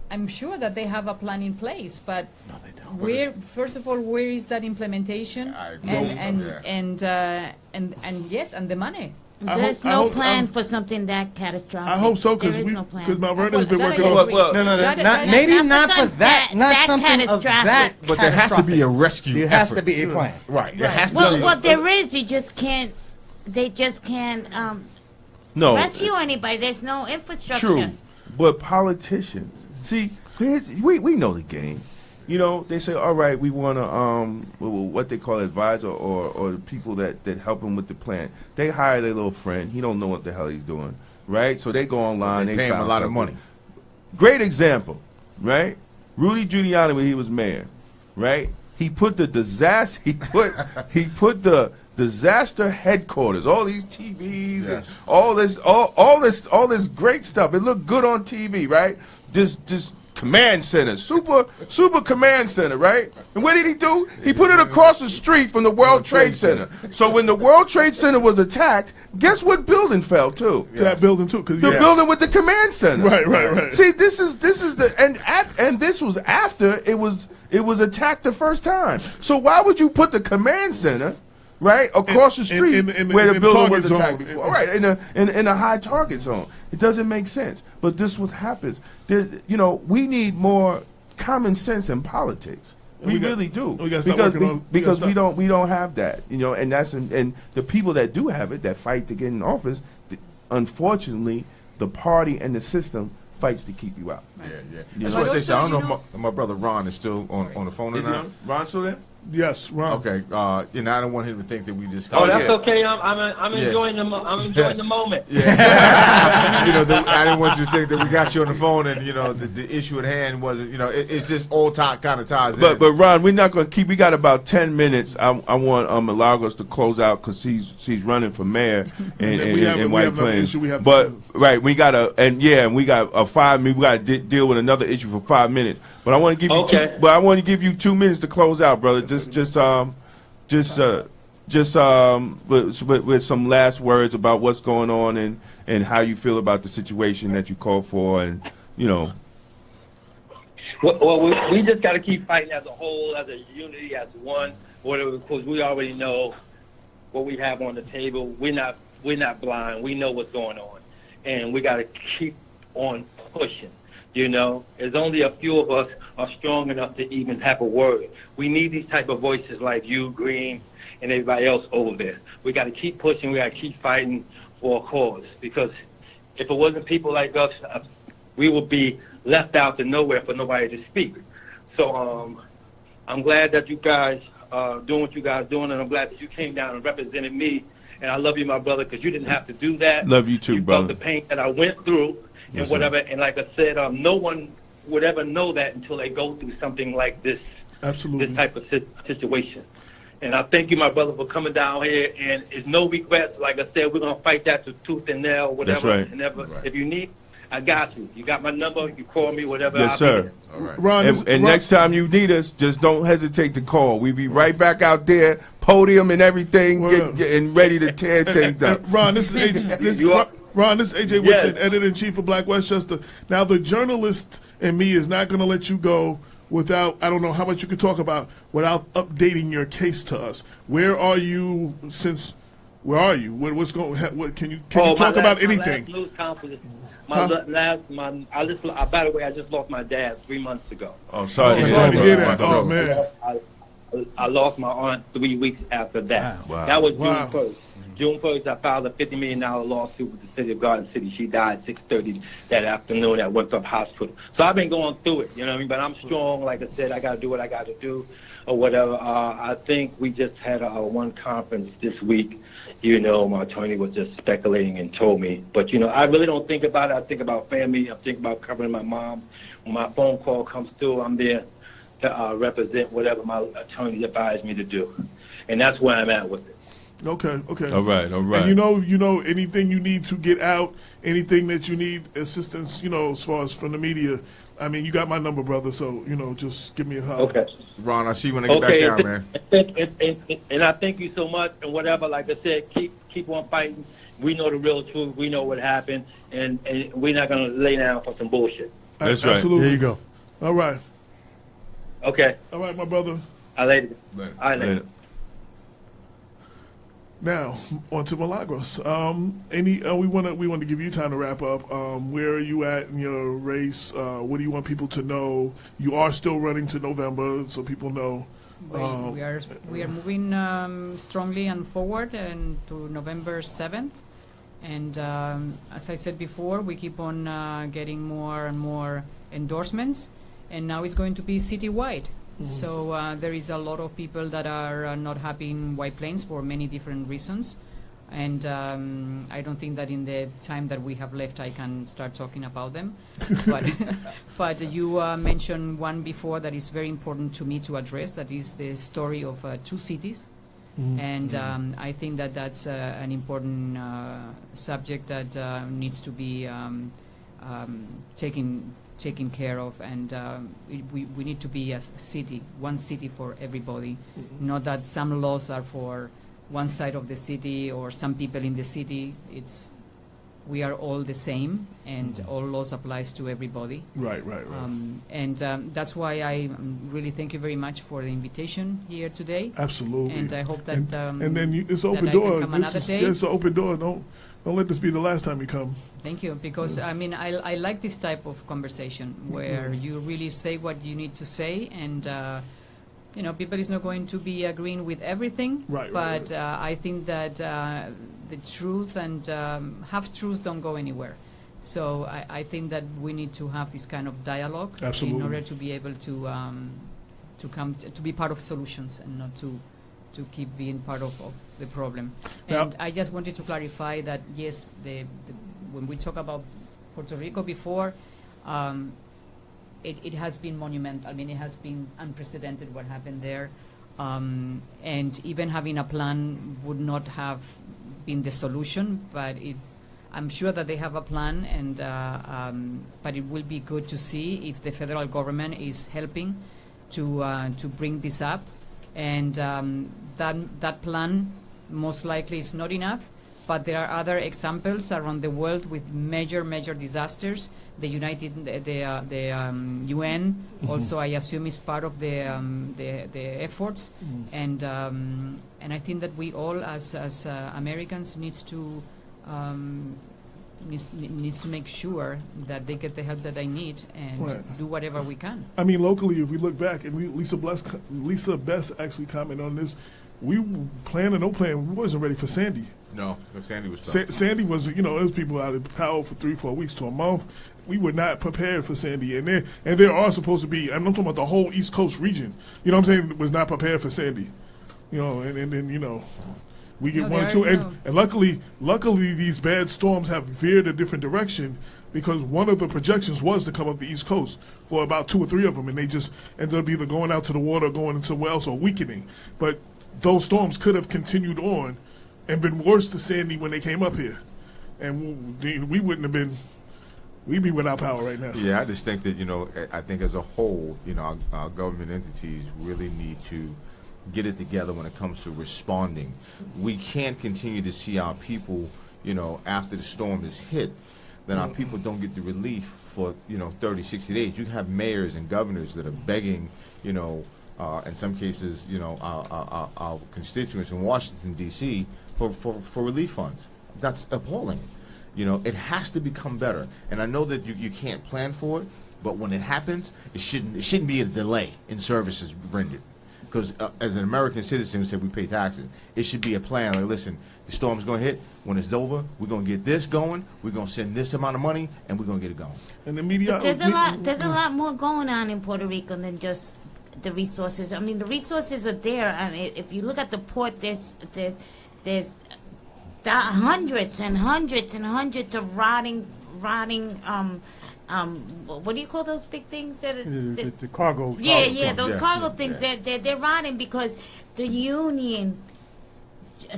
I'm sure that they have a plan in place, but no, they don't. First of all, where is that implementation? And the money. There's no plan for something that catastrophic. I hope so, because Mount Vernon's been working on. Maybe not for that. Not something of that. But there has to be a rescue. There has to be a plan. Right. Well, there is. You just can't. They just can't rescue anybody. There's no infrastructure. True, but politicians. See, we know the game. You know, they say, all right, we want to, what they call advisor or the people that help them with the plan. They hire their little friend. He don't know what the hell he's doing, right? So they go online. They pay him a lot of money. Great example, right? Rudy Giuliani, when he was mayor, right? He put the disaster. He put the disaster headquarters. All these TVs and all this great stuff. It looked good on TV, right? Just command center, super command center, right? And what did he do? He put it across the street from the World Trade Center. So when the World Trade Center was attacked, guess what building fell too? That building too, the building with the command center. Right. See, this is the and this was after it was attacked the first time. So why would you put the command center? Right across the street where the building was attacked before, right? In a high target zone, it doesn't make sense. But this is what happens. We need more common sense in politics. We really do. Because we don't have that. And that's and the people that do have it, that fight to get in office, unfortunately, the party and the system fights to keep you out. Yeah. That's why I say, I don't know if my brother Ron is still on the phone or not. Ron still there? Yes, Ron. Okay, I don't want him to think that we just. That's okay. I'm enjoying the moment. Yeah. I didn't want you to think that we got you on the phone and the issue at hand wasn't. It's just all kind of ties. But Ron, we're not going to keep. We got about 10 minutes. I want Milagros to close out because she's running for mayor in White Plains. But we got we got a 5 minute. We got to deal with another issue for 5 minutes. But I want to give you. I want to give you 2 minutes to close out, brother. Just with some last words about what's going on and how you feel about the situation that you called for, and Well, we just got to keep fighting as a whole, as a unity, as one. Whatever, because we already know what we have on the table. We're not blind. We know what's going on, and we got to keep on pushing. There's only a few of us are strong enough to even have a word. We need these type of voices like you, Green, and everybody else over there. We got to keep pushing. We got to keep fighting for a cause. Because if it wasn't people like us, we would be left out to nowhere for nobody to speak. So I'm glad that you guys are doing what you guys are doing, and I'm glad that you came down and represented me. And I love you, my brother, because you didn't have to do that. Love you too, brother. You felt the pain that I went through. And whatever, and like I said, no one would ever know that until they go through something like this. Absolutely. This type of situation. And I thank you, my brother, for coming down here. And it's no regrets. Like I said, we're gonna fight that to tooth and nail, whatever. That's right. And if you need, I got you. You got my number. You call me, whatever. Yes, sir. All right. Ron, and next time you need us, just don't hesitate to call. We'll be right back out there, podium and everything, getting ready to tear things up. Ron, this is AJ. Ron, this is AJ Woodson, editor-in-chief of Black Westchester. Now, the journalist in me is not going to let you go without, I don't know how much you could talk about, without updating your case to us. Where are you where are you? What's going, can you talk about anything? My last news conference, by the way, I just lost my dad 3 months ago. Oh, sorry to hear that. Oh, man. I lost my aunt 3 weeks after that. Wow. That was June 1st. June 1st, I filed a $50 million lawsuit with the city of Garden City. She died 6:30 that afternoon at Winthrop Hospital. So I've been going through it, you know what I mean? But I'm strong. Like I said, I got to do what I got to do or whatever. I think we just had one conference this week. My attorney was just speculating and told me. But, I really don't think about it. I think about family. I think about covering my mom. When my phone call comes through, I'm there to represent whatever my attorney advised me to do. And that's where I'm at with it. Okay. All right. And anything you need to get out, anything that you need assistance, as far as from the media, I mean, you got my number, brother, so, just give me a holler. Okay. Ron, I see you when I get back down, man. And I thank you so much, and whatever, like I said, keep on fighting. We know the real truth. We know what happened, and we're not going to lay down for some bullshit. That's right. Absolutely. There you go. All right. Okay. All right, my brother. All right, later. Now, on to Milagros. We want to give you time to wrap up. Where are you at in your race? What do you want people to know? You are still running to November, so people know. We are moving strongly and forward and to November 7th. And as I said before, we keep on getting more and more endorsements. And now it's going to be citywide. So there is a lot of people that are not happy in White Plains for many different reasons. And I don't think that in the time that we have left I can start talking about them. But you mentioned one before that is very important to me to address, that is the story of two cities. And I think that that's an important subject that needs to be taken care of, and we need to be a city, one city for everybody, not that some laws are for one side of the city or some people in the city. We are all the same, and all laws applies to everybody. Right. And that's why I really thank you very much for the invitation here today. Absolutely. And I hope that and then it's an open door. It's an open door. Don't let this be the last time you come. Thank you, because I mean I like this type of conversation where you really say what you need to say, and people is not going to be agreeing with everything, but I think that the truth and half-truths don't go anywhere. So I think that we need to have this kind of dialogue in order to be able to be part of solutions and not to keep being part of the problem. And I just wanted to clarify that, yes, when we talk about Puerto Rico before, it has been monumental. I mean, it has been unprecedented what happened there. And even having a plan would not have been the solution, but I'm sure that they have a plan, and but it will be good to see if the federal government is helping to bring this up. And that plan most likely is not enough, but there are other examples around the world with major disasters. The UN also, I assume, is part of the efforts, and I think that we all as Americans needs to make sure that they get the help that they need and do whatever we can. I mean, locally, if we look back, and Lisa Best actually commented on this, we plan or no plan, we wasn't ready for Sandy. No, Sandy was tough. Sandy was, there was people out of power for 3-4 weeks to a month. We were not prepared for Sandy, and there are supposed to be. I'm talking about the whole East Coast region. You know what I'm saying? Was not prepared for Sandy. And then we get one or two, and luckily these bad storms have veered a different direction, because one of the projections was to come up the East Coast for about 2 or 3 of them, and they just ended up either going out to the water or going somewhere else or weakening. But those storms could have continued on and been worse to Sandy when they came up here, and we wouldn't have been. We'd be without power right now. Yeah, I just think that I think as a whole, our government entities really need to get it together when it comes to responding. We can't continue to see our people, after the storm is hit, then our people don't get the relief for 30, 60 days. You have mayors and governors that are begging, in some cases, our constituents in Washington D.C. for relief funds. That's appalling. It has to become better. And I know that you can't plan for it, but when it happens, it shouldn't be a delay in services rendered. Because as an American citizen who said we pay taxes, it should be a plan. Like, listen, the storm's going to hit. When it's over, we're going to get this going. We're going to send this amount of money, and we're going to get it going. And the media. There's a lot more going on in Puerto Rico than just the resources. I mean, the resources are there. I mean, if you look at the port, there's hundreds and hundreds and hundreds of rotting. What do you call those big things? The cargo. Those cargo things. They're rotting because the union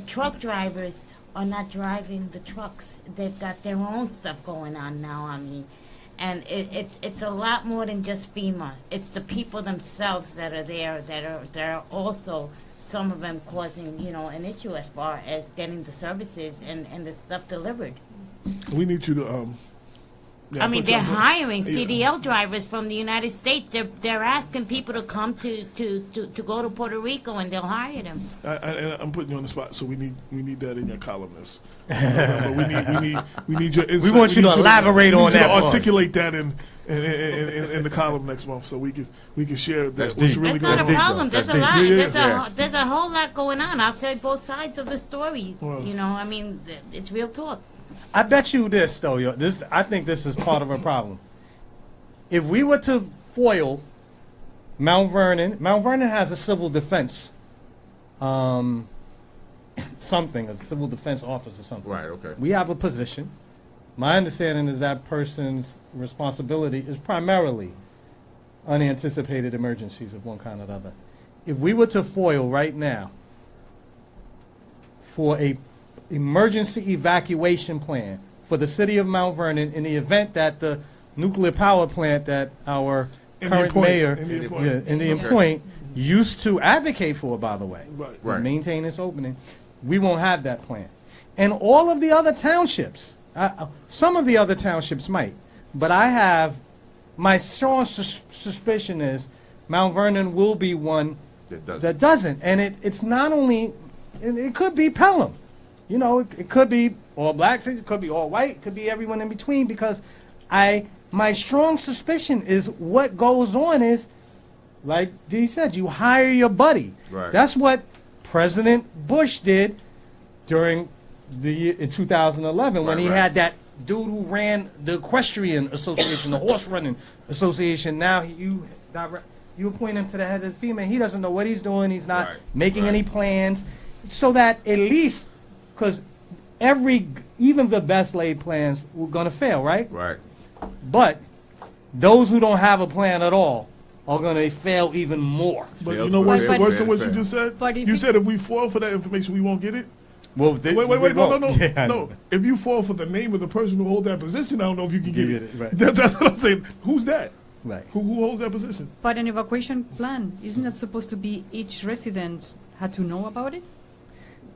truck drivers are not driving the trucks. They've got their own stuff going on now. I mean, and it's a lot more than just FEMA. It's the people themselves that are there that are also, some of them causing an issue as far as getting the services and the stuff delivered. We need you to I mean, they're hiring CDL drivers from the United States. They're asking people to come to go to Puerto Rico, and they'll hire them. I'm putting you on the spot, so we need that in your columnist. But we need your insight. We want you to elaborate on that. Articulate that in the column next month, so we can share that. That's not a problem. There's a lot. There's a whole lot going on outside both sides of the story. Well, I mean, it's real talk. I bet you this, though. I think this is part of a problem. If we were to foil Mount Vernon has a civil defense, a civil defense office or something. Right, okay. We have a position. My understanding is that person's responsibility is primarily unanticipated emergencies of one kind or another. If we were to foil right now for a emergency evacuation plan for the city of Mount Vernon in the event that the nuclear power plant that our current mayor, Indian Point, used to advocate for, by the way, to maintain its opening, we won't have that plan. And all of the other townships, some of the other townships might, but I have, my strong suspicion is Mount Vernon will be one that doesn't. And it's not only, it could be Pelham. You know, it could be all black, it could be all white, it could be everyone in between, because my strong suspicion is what goes on is, like Dee said, you hire your buddy. Right. That's what President Bush did during in 2011 when he had that dude who ran the Equestrian Association, the Horse Running Association. Now you appoint him to the head of the female. He doesn't know what he's doing. He's not making any plans, so that at least, because even the best laid plans were going to fail, right? Right. But those who don't have a plan at all are going to fail even more. But you know what's worse than what you just said? You said if we fall for that information, we won't get it? Well, wait, no. Yeah, no. If you fall for the name of the person who holds that position, I don't know if you can get it. Right. That's what I'm saying. Who's that? Right. Who holds that position? But an evacuation plan, isn't that supposed to be each resident had to know about it?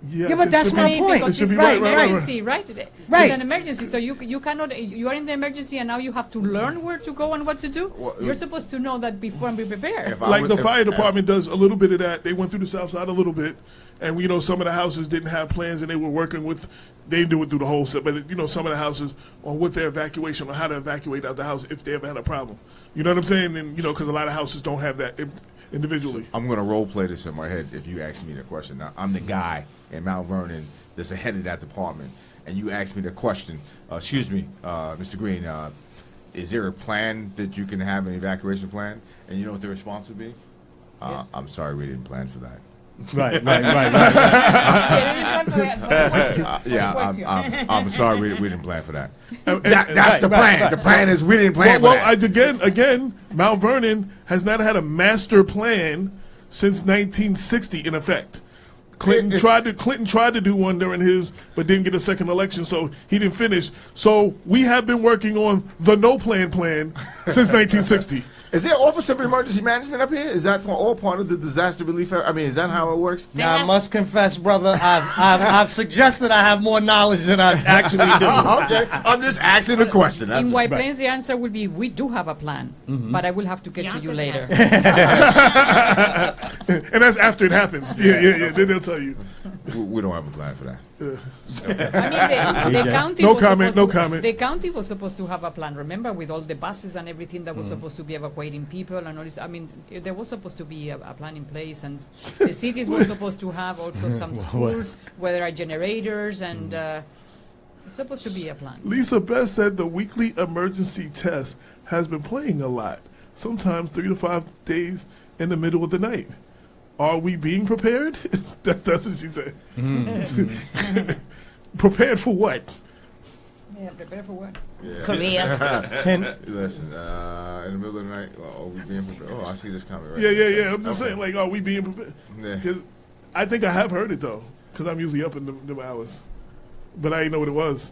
Yeah, but that's my point. Because it's an emergency, right? It's an emergency, so you cannot. You are in the emergency, and now you have to learn where to go and what to do. Well, you're supposed to know that before and be prepared. Like the fire department does a little bit of that. They went through the South Side a little bit, and you know some of the houses didn't have plans, and they were working with. They do it through the whole set, but you know some of the houses on with their evacuation or how to evacuate out the house if they ever had a problem. You know what I'm saying? And you know because a lot of houses don't have that individually. So I'm going to role play this in my head if you ask me the question. Now, I'm the guy in Mount Vernon that's the head of that department, and you ask me the question, excuse me, Mr. Green, is there a plan that you can have, an evacuation plan? And you know what the response would be? Yes. I'm sorry, we didn't plan for that. Right. I'm sorry, we didn't plan for that. That's the plan. The plan is we didn't plan for that. Again, Mount Vernon has not had a master plan since 1960 in effect. Clinton tried to do one during his, but didn't get a second election, so he didn't finish. So we have been working on the no plan since 1960. Is there Office of Emergency Management up here? Is that all part of the disaster relief? I mean, is that how it works? Now, I must confess, brother, I've suggested I have more knowledge than I actually do. Okay, I'm just asking a question. In White Plains, the answer would be, we do have a plan, but I will have to get to you later. And that's after it happens. Yeah, then they'll tell you. We don't have a plan for that. I mean, the county no comment. The county was supposed to have a plan, remember, with all the buses and everything that was supposed to be evacuating people and all this. I mean, there was supposed to be a plan in place, and the cities were supposed to have also some schools where there are generators, and it's supposed to be a plan. Lisa Best said the weekly emergency test has been playing a lot, sometimes 3 to 5 days in the middle of the night. Are we being prepared? That's what she said. Prepared for what? Yeah, prepared for what? Yeah. Korea. Listen, in the middle of the night, are we being prepared? Oh, I see this comment right Yeah. I'm just saying, like, are we being prepared? Because I think I have heard it, though, because I'm usually up in them hours. But I didn't know what it was.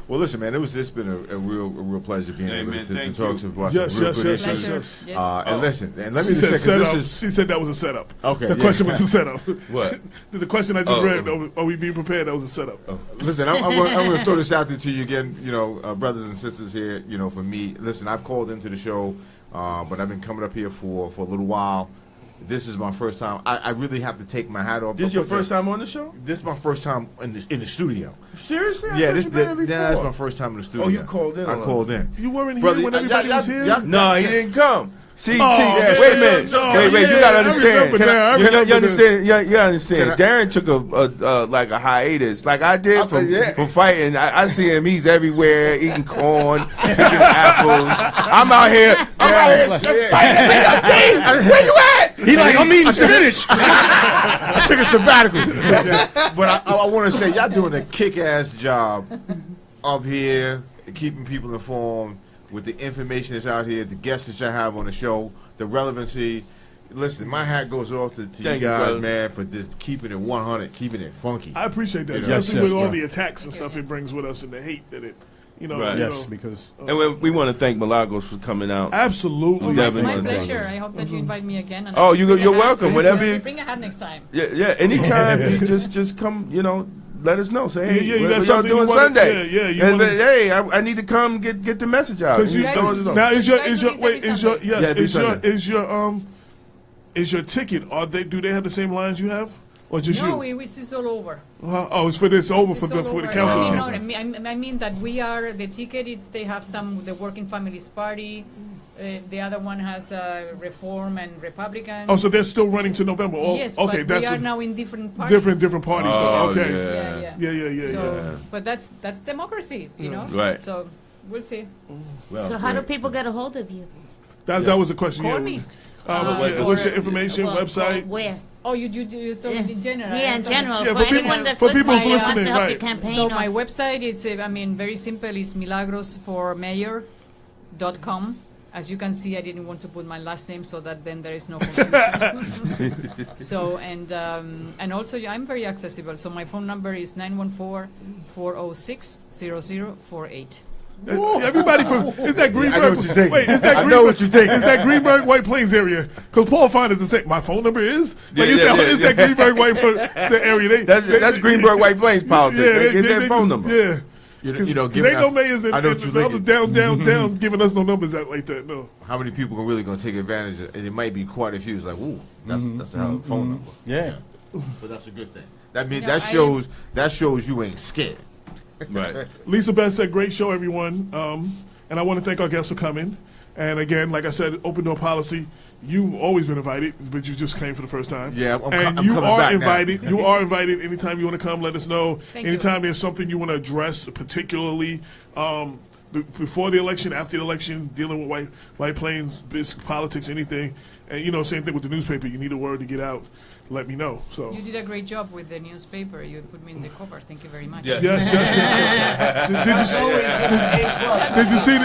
Well, listen, man, it's been a real pleasure being able to talk to you. Yes. And listen, and let me just say, she said that was a setup. Okay. The question was a setup. What? The question I just read, are we being prepared? That was a setup. Listen, I'm going to throw this out there to you again, brothers and sisters here, for me. Listen, I've called into the show, but I've been coming up here for a little while. This is my first time. I really have to take my hat off. This is your first time on the show? This is my first time in the studio. Seriously? Yeah, that's my first time in the studio. Oh, you called in? I called in. You weren't here when everybody was here? No, he didn't come. wait a minute. Wait, you gotta understand. You understand? You understand. Darren took a like a hiatus, like I did from fighting. I see him. He's everywhere, eating corn, picking apples. I'm out here. Where you at? He like, I'm eating spinach. I took a sabbatical. But I want to say, y'all doing a kick-ass job up here, keeping people informed with the information that's out here, the guests that y'all have on the show, the relevancy. Listen, my hat goes off to you guys, man, for just keeping it 100, keeping it funky. I appreciate that, especially with all the attacks and stuff it brings with us and the hate that it, because and we want to thank Milagros for coming out. Absolutely, my pleasure. I hope that you invite me again. And you're welcome. Whenever you bring a hat next time. Yeah. Anytime you just come, let us know. Say, hey, you what got y'all doing Sunday? Hey, I need to come get the message out. Now is your ticket? Do they have the same lines you have, or just you? No, it's just all over. It's for this over for the council. I mean that we are the ticket. They have the Working Families Party. The other one has Reform and Republican. Oh, so they're still running to November. Yes, okay, but we are now in different parties. Different parties. Okay. Yeah. But that's democracy, Right. So we'll see. Well, so how do people get a hold of you? That was the question. Call me. What's your information, website? Where? Oh, you so in general. Yeah, in general. Yeah, for anyone that's people listening, listening, wants to help right. your campaign. So my website is, very simple. It's milagrosformayor.com. As you can see, I didn't want to put my last name so that then there is no confusion. So, and also I'm very accessible. So my phone number is 914-406-0048. Everybody is that Greenberg? I know what you're thinking. Wait, is that I know what you're thinking. Is that Greenberg White Plains area? Because Paul Fine is the same. My phone number is. Is that Greenberg White the area? That's Greenberg White Plains politics. It's their phone number. Yeah. They no mayors and the others down giving us no numbers out like that. No. How many people are really going to take advantage of it? And it might be quite a few. It's like, ooh, that's a hell of a phone number. Yeah. But that's a good thing. That means that shows you ain't scared. Right. Lisa Beth said, great show, everyone. And I want to thank our guests for coming. And again, like I said, open door policy. You've always been invited, but you just came for the first time. Yeah, I'm you coming are back invited. now. You are invited anytime you want to come. Let us know. Anytime there's something you want to address, particularly before the election, after the election, dealing with White Plains politics, anything. And same thing with the newspaper. You need a word to get out. Let me know. So you did a great job with the newspaper. You put me in the cover. Thank you very much. Yes. Did you see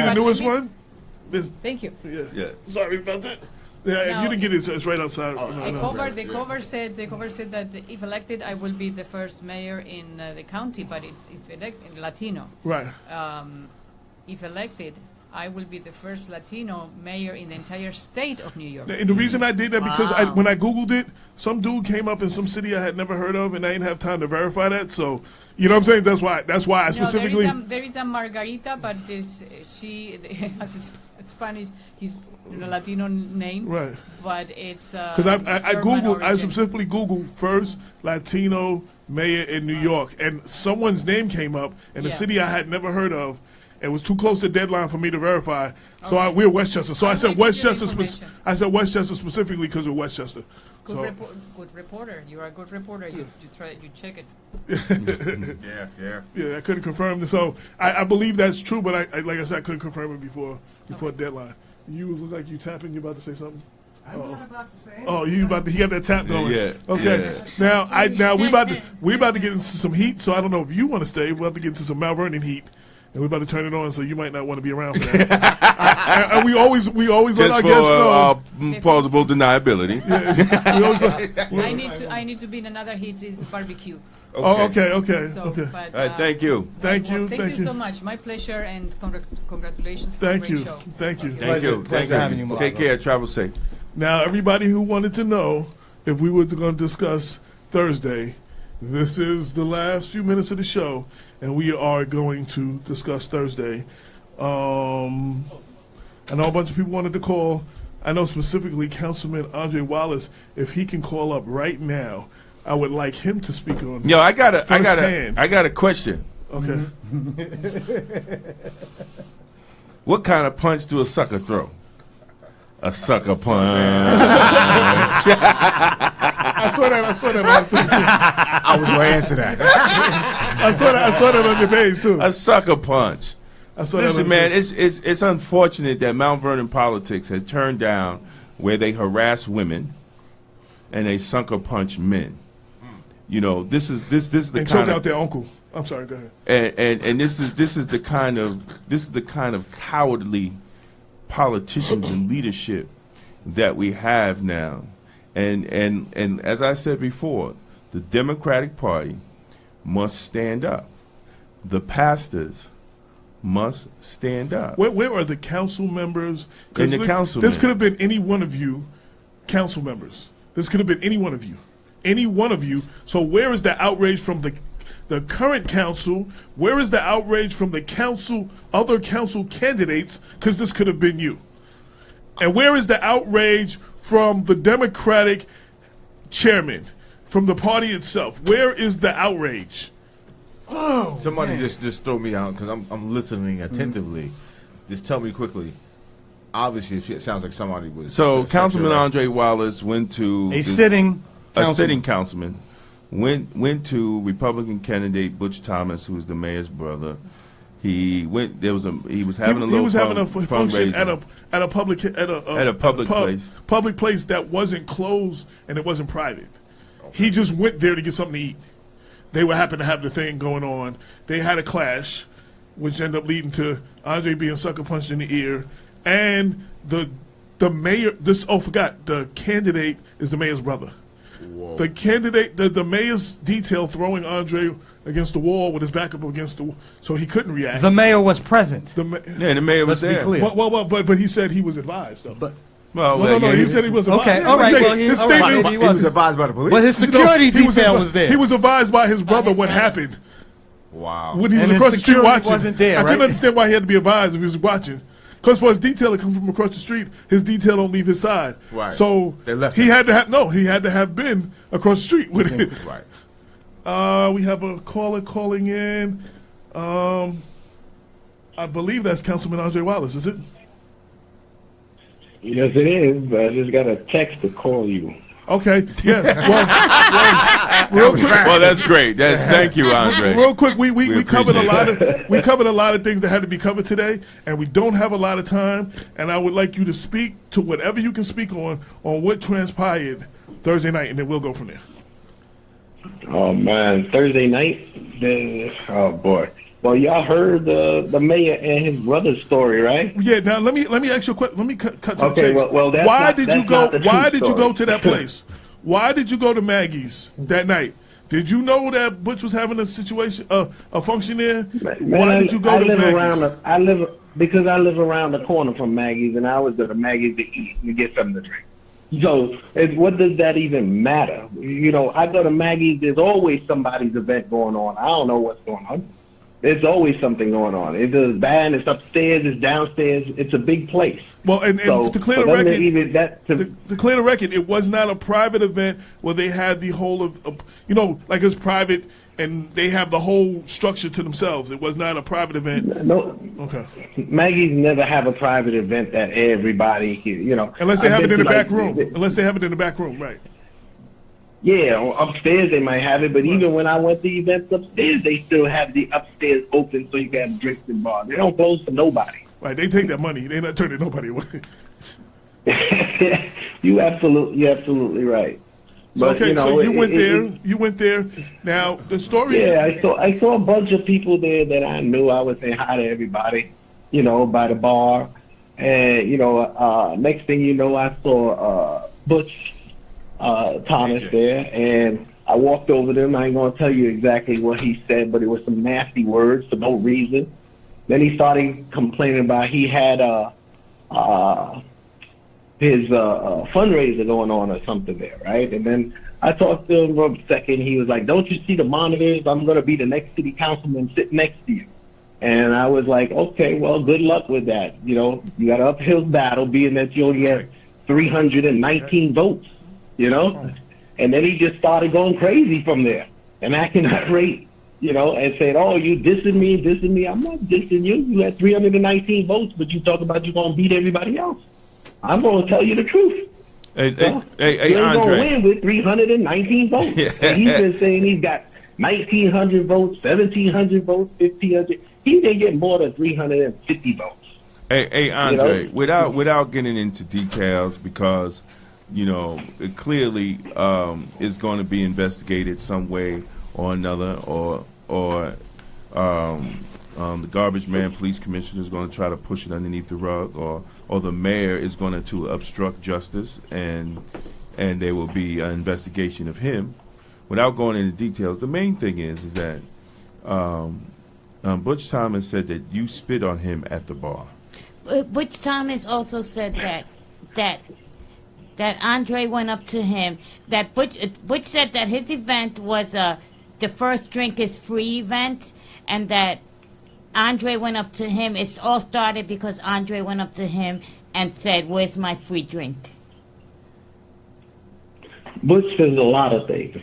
the newest one? Thank you. Yeah. Sorry about that. Yeah, if you didn't get it, it's right outside. The cover said that if elected, I will be the first mayor in the county, but it's elected Latino. Right. If elected, I will be the first Latino mayor in the entire state of New York. And the reason I did that because when I Googled it, some dude came up in some city I had never heard of, and I didn't have time to verify that. So, you know what I'm saying? That's why I specifically. There is a Margarita, but she has a Spanish, he's a Latino name. Right. But it's because I Googled, I specifically Googled first Latino mayor in New York, and someone's name came up in a city I had never heard of. It was too close to the deadline for me to verify. So we're Westchester. So I said Westchester. I said Westchester specifically because we're Westchester. Good reporter. You are a good reporter. You check it. Yeah, I couldn't confirm this. So I believe that's true, but I like I said, I couldn't confirm it before the deadline. You look like you tapping. You about to say something? I'm not about to say anything. Oh, you about to? He got that tap going. Yeah. Okay. Yeah. Now we about to get into some heat. So I don't know if you want to stay. We're about to get into some Mount Vernon heat. And we're about to turn it on, so you might not want to be around for that. and we always let our guests know. Plausible deniability. I need to be in another heat. Is barbecue. Okay. So, okay. But, thank you. Thank you so much. My pleasure, and congratulations for Thank a great you. show. Thank you. Pleasure having you. Take care. Travel safe. Now, everybody who wanted to know if we were going to discuss Thursday, this is the last few minutes of the show, and we are going to discuss Thursday. I know a bunch of people wanted to call. I know specifically Councilman Andre Wallace. If he can call up right now, I would like him to speak on. Yo, I got a question. Okay. What kind of punch do a sucker throw? A sucker punch. I saw that on the thing, too. I was going to answer that. I saw that on your page too. A sucker punch. Listen, man, page. it's unfortunate that Mount Vernon politics had turned down where they harass women and they sucker punch men. You know, this is the and kind choke out their uncle. I'm sorry, go ahead. And this is the kind of cowardly politicians and leadership that we have now. And as I said before, the Democratic Party must stand up. The pastors must stand up. Where are the council members? And the councilmen. This could have been any one of you, council members. This could have been any one of you. Any one of you. So where is the outrage from the current council? Where is the outrage from the council, other council candidates? Because this could have been you. And where is the outrage from the Democratic chairman, from the party itself? Where is the outrage? Oh, somebody man. just throw me out because I'm listening attentively. Just tell me quickly. Obviously, it sounds like somebody was. So Councilman Andre Wallace went to a sitting councilman went to Republican candidate Butch Thomas, who was the mayor's brother. He went. He was having a function at a public place. Public place that wasn't closed and it wasn't private. Okay. He just went there to get something to eat. They would happen to have the thing going on. They had a clash, which ended up leading to Andre being sucker punched in the ear, and the mayor. The candidate is the mayor's brother. Whoa. The candidate, the mayor's detail throwing Andre against the wall with his back up against the wall, so he couldn't react. The mayor was present. The mayor was there. Let's be clear. But he said he was advised, though. He said he was advised. Okay, all right. Well, he was advised by the police. But his security detail was there. He was advised by his brother what happened. Wow. When he was across the street watching. Wasn't there, I couldn't understand why he had to be advised if he was watching. Because for his detail to come from across the street, his detail don't leave his side. Right. So he had to have been across the street with it. Right. We have a caller calling in. I believe that's Councilman Andre Wallace, is it? Yes, it is, but I just got a text to call you. Okay, yeah. Real quick. Well, that's great. Thank you, Andre. Real quick, we covered a lot of things that had to be covered today, and we don't have a lot of time. And I would like you to speak to whatever you can speak on what transpired Thursday night, and then we'll go from there. Oh man, Thursday night. Oh boy. Well, y'all heard the mayor and his brother's story, right? Yeah. Now let me ask you a question. Let me cut to the chase. Well, why did you go to that place? Why did you go to Maggie's that night? Did you know that Butch was having a situation, a function there? Man, why did you go to Maggie's? Because I live around the corner from Maggie's, and I always go to Maggie's to eat and get something to drink. So, what does that even matter? You know, I go to Maggie's. There's always somebody's event going on. I don't know what's going on. There's always something going on. It's band, it's upstairs, it's downstairs. It's a big place. Well, and to clear the record, it was not a private event where they had the whole of like it's private and they have the whole structure to themselves. It was not a private event. No. Okay. Maggie's never have a private event that everybody, unless they have it in the back room. Unless they have it in the back room, right? Yeah, upstairs they might have it, but even when I went to events upstairs, they still have the upstairs open so you can have drinks and bars. They don't close for nobody. Right, they take that money. They're not turning nobody away. You're absolutely right. But, so you went there. Now the story. Yeah, I saw a bunch of people there that I knew. I was saying hi to everybody, by the bar, and next thing you know, I saw Butch Thomas there, and I walked over to him. I ain't gonna tell you exactly what he said, but it was some nasty words for no reason. Then he started complaining about he had his fundraiser going on or something there, right? And then I talked to him for a second. He was like, "Don't you see the monitors? I'm gonna be the next city councilman sitting next to you." And I was like, "Okay, well, good luck with that. You got an uphill battle, being that you only had 319 votes." And then he just started going crazy from there and acting irate, and saying, "Oh, you dissing me. I'm not dissing you. You had 319 votes, but you talk about you're going to beat everybody else." I'm going to tell you the truth. Hey, So, hey, you're Andre. going to win with 319 votes. And he's been saying he's got 1,900 votes, 1,700 votes, 1,500. He didn't get more than 350 votes. Hey, Andre. Without getting into details, because it clearly is going to be investigated some way or another, or the garbage man police commissioner is going to try to push it underneath the rug, or the mayor is going to obstruct justice, and there will be an investigation of him. Without going into details, the main thing is that Butch Thomas said that you spit on him at the bar. Butch Thomas also said that Andre went up to him. That Butch said that his event was the first drink is free event, and that Andre went up to him. It all started because Andre went up to him and said, "Where's my free drink?" Butch says a lot of things.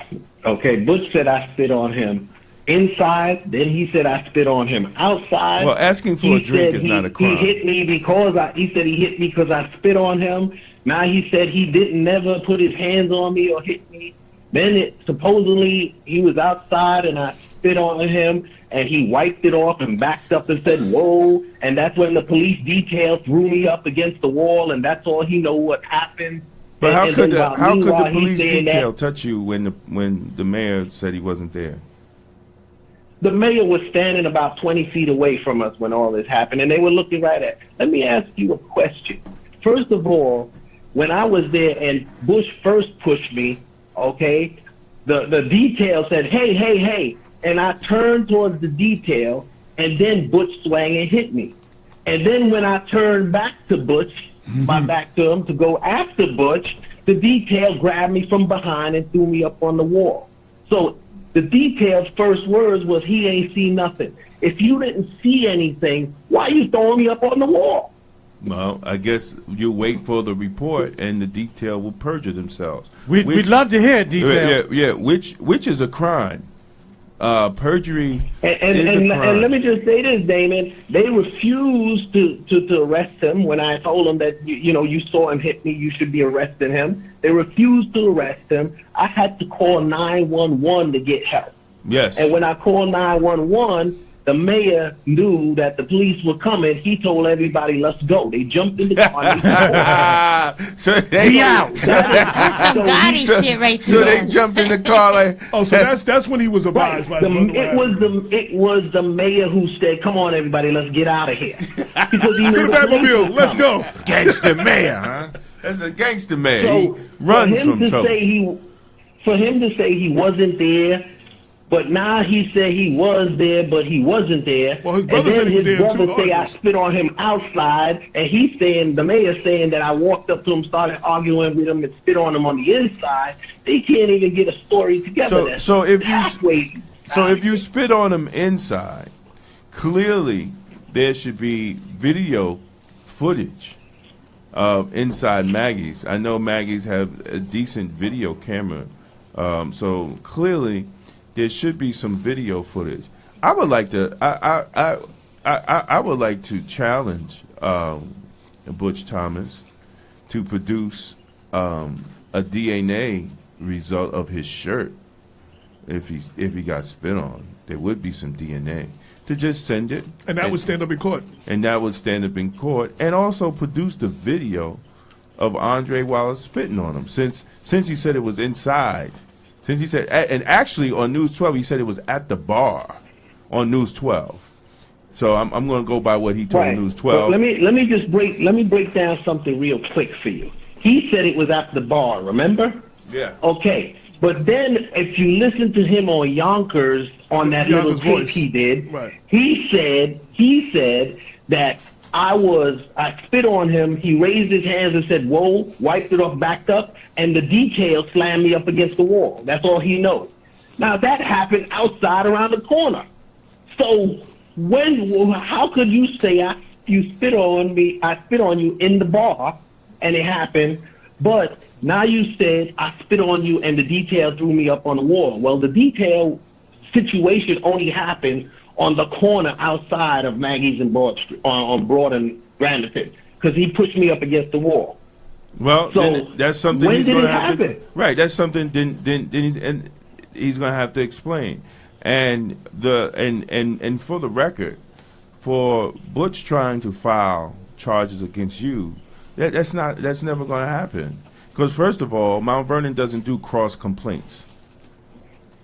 Okay, Butch said I spit on him inside. Then he said I spit on him outside. Well, asking for a drink is not a crime. He hit me because he said he hit me because I spit on him. Now he said he didn't never put his hands on me or hit me. Then supposedly he was outside and I spit on him and he wiped it off and backed up and said, "Whoa." And that's when the police detail threw me up against the wall, and that's all he know what happened. But how could the meanwhile, police he's saying detail that touch you when the mayor said he wasn't there? the mayor was standing about 20 feet away from us when all this happened, and they were looking right at. Let me ask you a question. First of all, when I was there and Bush first pushed me, okay, the detail said, "Hey, hey, hey," and I turned towards the detail, and then Butch swang and hit me. And then when I turned back to Butch, my back to him to go after Butch, the detail grabbed me from behind and threw me up on the wall. So the detail's first words was, "He ain't see nothing." If you didn't see anything, why you throwing me up on the wall? Well, I guess you wait for the report, and the detail will perjure themselves. We'd love to hear detail. Yeah, which is a crime. Perjury is a crime. And let me just say this, Damon. They refused to arrest him when I told them that, you saw him hit me, you should be arresting him. They refused to arrest him. I had to call 911 to get help. Yes. And when I called 911, the mayor knew that the police were coming. He told everybody, "Let's go." They jumped in the car. So they out. That's some gaudy shit right there. So they jumped in the car like. Oh, so that's when he was advised by the It was the mayor who said, "Come on, everybody, let's get out of here." Because he to the Batmobile, let's go. Gangster mayor, huh? That's a gangster mayor. So he runs from trouble. For him to say he wasn't there. But now he said he was there, but he wasn't there. Well, his brother said he was there too. His brother say I spit on him outside, and he's saying, the mayor's saying that I walked up to him, started arguing with him, and spit on him on the inside. They can't even get a story together. So if you spit on him inside, clearly there should be video footage of inside Maggie's. I know Maggie's have a decent video camera, so clearly there should be some video footage. I would like to. I would like to challenge Butch Thomas to produce a DNA result of his shirt. If he got spit on, there would be some DNA to just send it, and that would stand up in court. And that would stand up in court, and also produce the video of Andre Wallace spitting on him, since he said it was inside. Since he said, and actually on News 12, he said it was at the bar on News 12. So I'm going to go by what he told News 12. But let me break down something real quick for you. He said it was at the bar. Remember? Yeah. Okay. But then if you listen to him on Yonkers on that little tape he did, he said that I spit on him. He raised his hands and said, "Whoa," wiped it off, backed up, and the detail slammed me up against the wall. That's all he knows. Now that happened outside around the corner. So how could you say you spit on me? I spit on you in the bar, and it happened. But now you said I spit on you, and the detail threw me up on the wall. Well, the detail situation only happened on the corner outside of Maggie's and Broad Street, on Broad and Granderson, because he pushed me up against the wall. Well, So then that's something when he's did going it to have to. happen? Right, that's something. Then he's going to have to explain. And for the record, for Butch trying to file charges against you, that's never going to happen. Because first of all, Mount Vernon doesn't do cross complaints.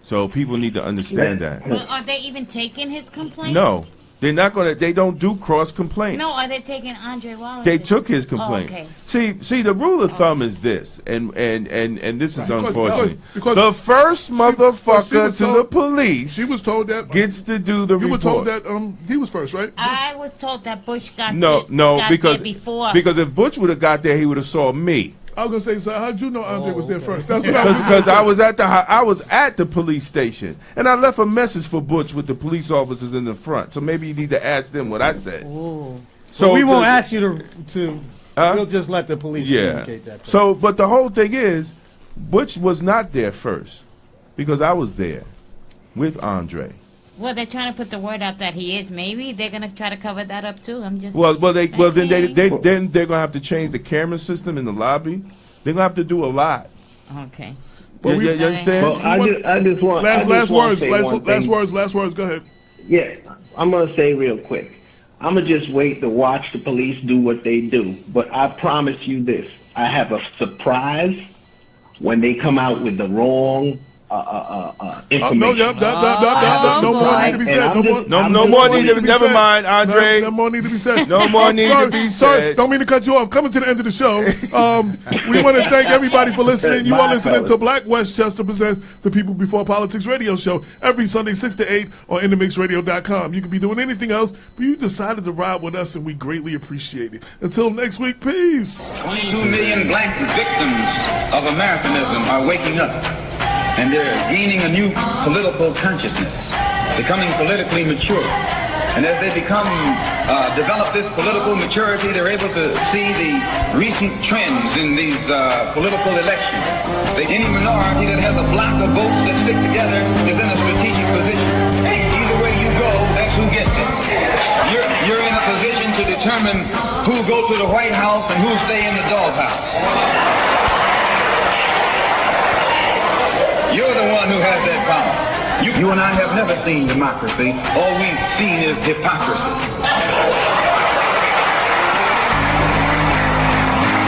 So people need to understand that. Well, are they even taking his complaint? No, they're not going to. They don't do cross complaints. No, are they taking Andre Wallace? They took his complaint. Oh, okay. See, the rule of thumb is this, and this is unfortunate. Because the first motherfucker was to told- the police She was told that gets to do the you were report. told that he was first, right? I was told that Bush got No, got because there before. because if Butch would have got there, he would have saw me. I was gonna say, so how'd you know Andre was there first? That's what I was Because I was at the police station, and I left a message for Butch with the police officers in the front. So maybe you need to ask them what I said. So So we won't the- ask you to we'll just let the police communicate that. So, but the whole thing is, Butch was not there first because I was there with Andre. Well, they're trying to put the word out that he is. Maybe they're gonna try to cover that up too. I'm just Then saying. then they're gonna have to change the camera system in the lobby. They're gonna have to do a lot. Okay. But you understand? Well, I just want last to say one words. Last words. Go ahead. Yeah, I'm gonna say real quick. I'm gonna just wait to watch the police do what they do. But I promise you this: I have a surprise when they come out with the wrong information. No more need to be said. No more need to be. Never mind, Andre. No more need to be said. No more need to be Sorry, said. don't mean to cut you off. Coming to the end of the show, we want to thank everybody for listening. You are listening to Black Westchester presents the People Before Politics radio show every Sunday 6 to 8 on InTheMixRadio.com. You could be doing anything else, but you decided to ride with us, and we greatly appreciate it. Until next week, peace. 22 million black victims of Americanism are waking up, and they're gaining a new political consciousness, becoming politically mature. And as they develop this political maturity, they're able to see the recent trends in these political elections. Any minority that has a block of votes that stick together is in a strategic position. Either way you go, that's who gets it. You're in a position to determine who go to the White House and who stay in the doghouse. You're the one who has that power. You and I have never seen democracy. All we've seen is hypocrisy.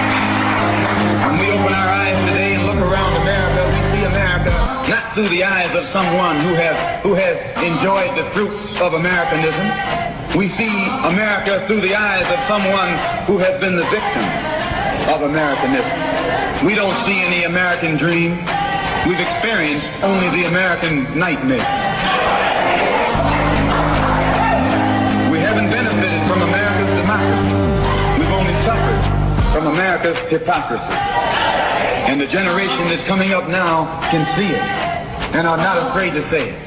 When we open our eyes today and look around America, we see America not through the eyes of someone who has enjoyed the fruits of Americanism. We see America through the eyes of someone who has been the victim of Americanism. We don't see any American dream. We've experienced only the American nightmare. We haven't benefited from America's democracy. We've only suffered from America's hypocrisy. And the generation that's coming up now can see it and are not afraid to say it.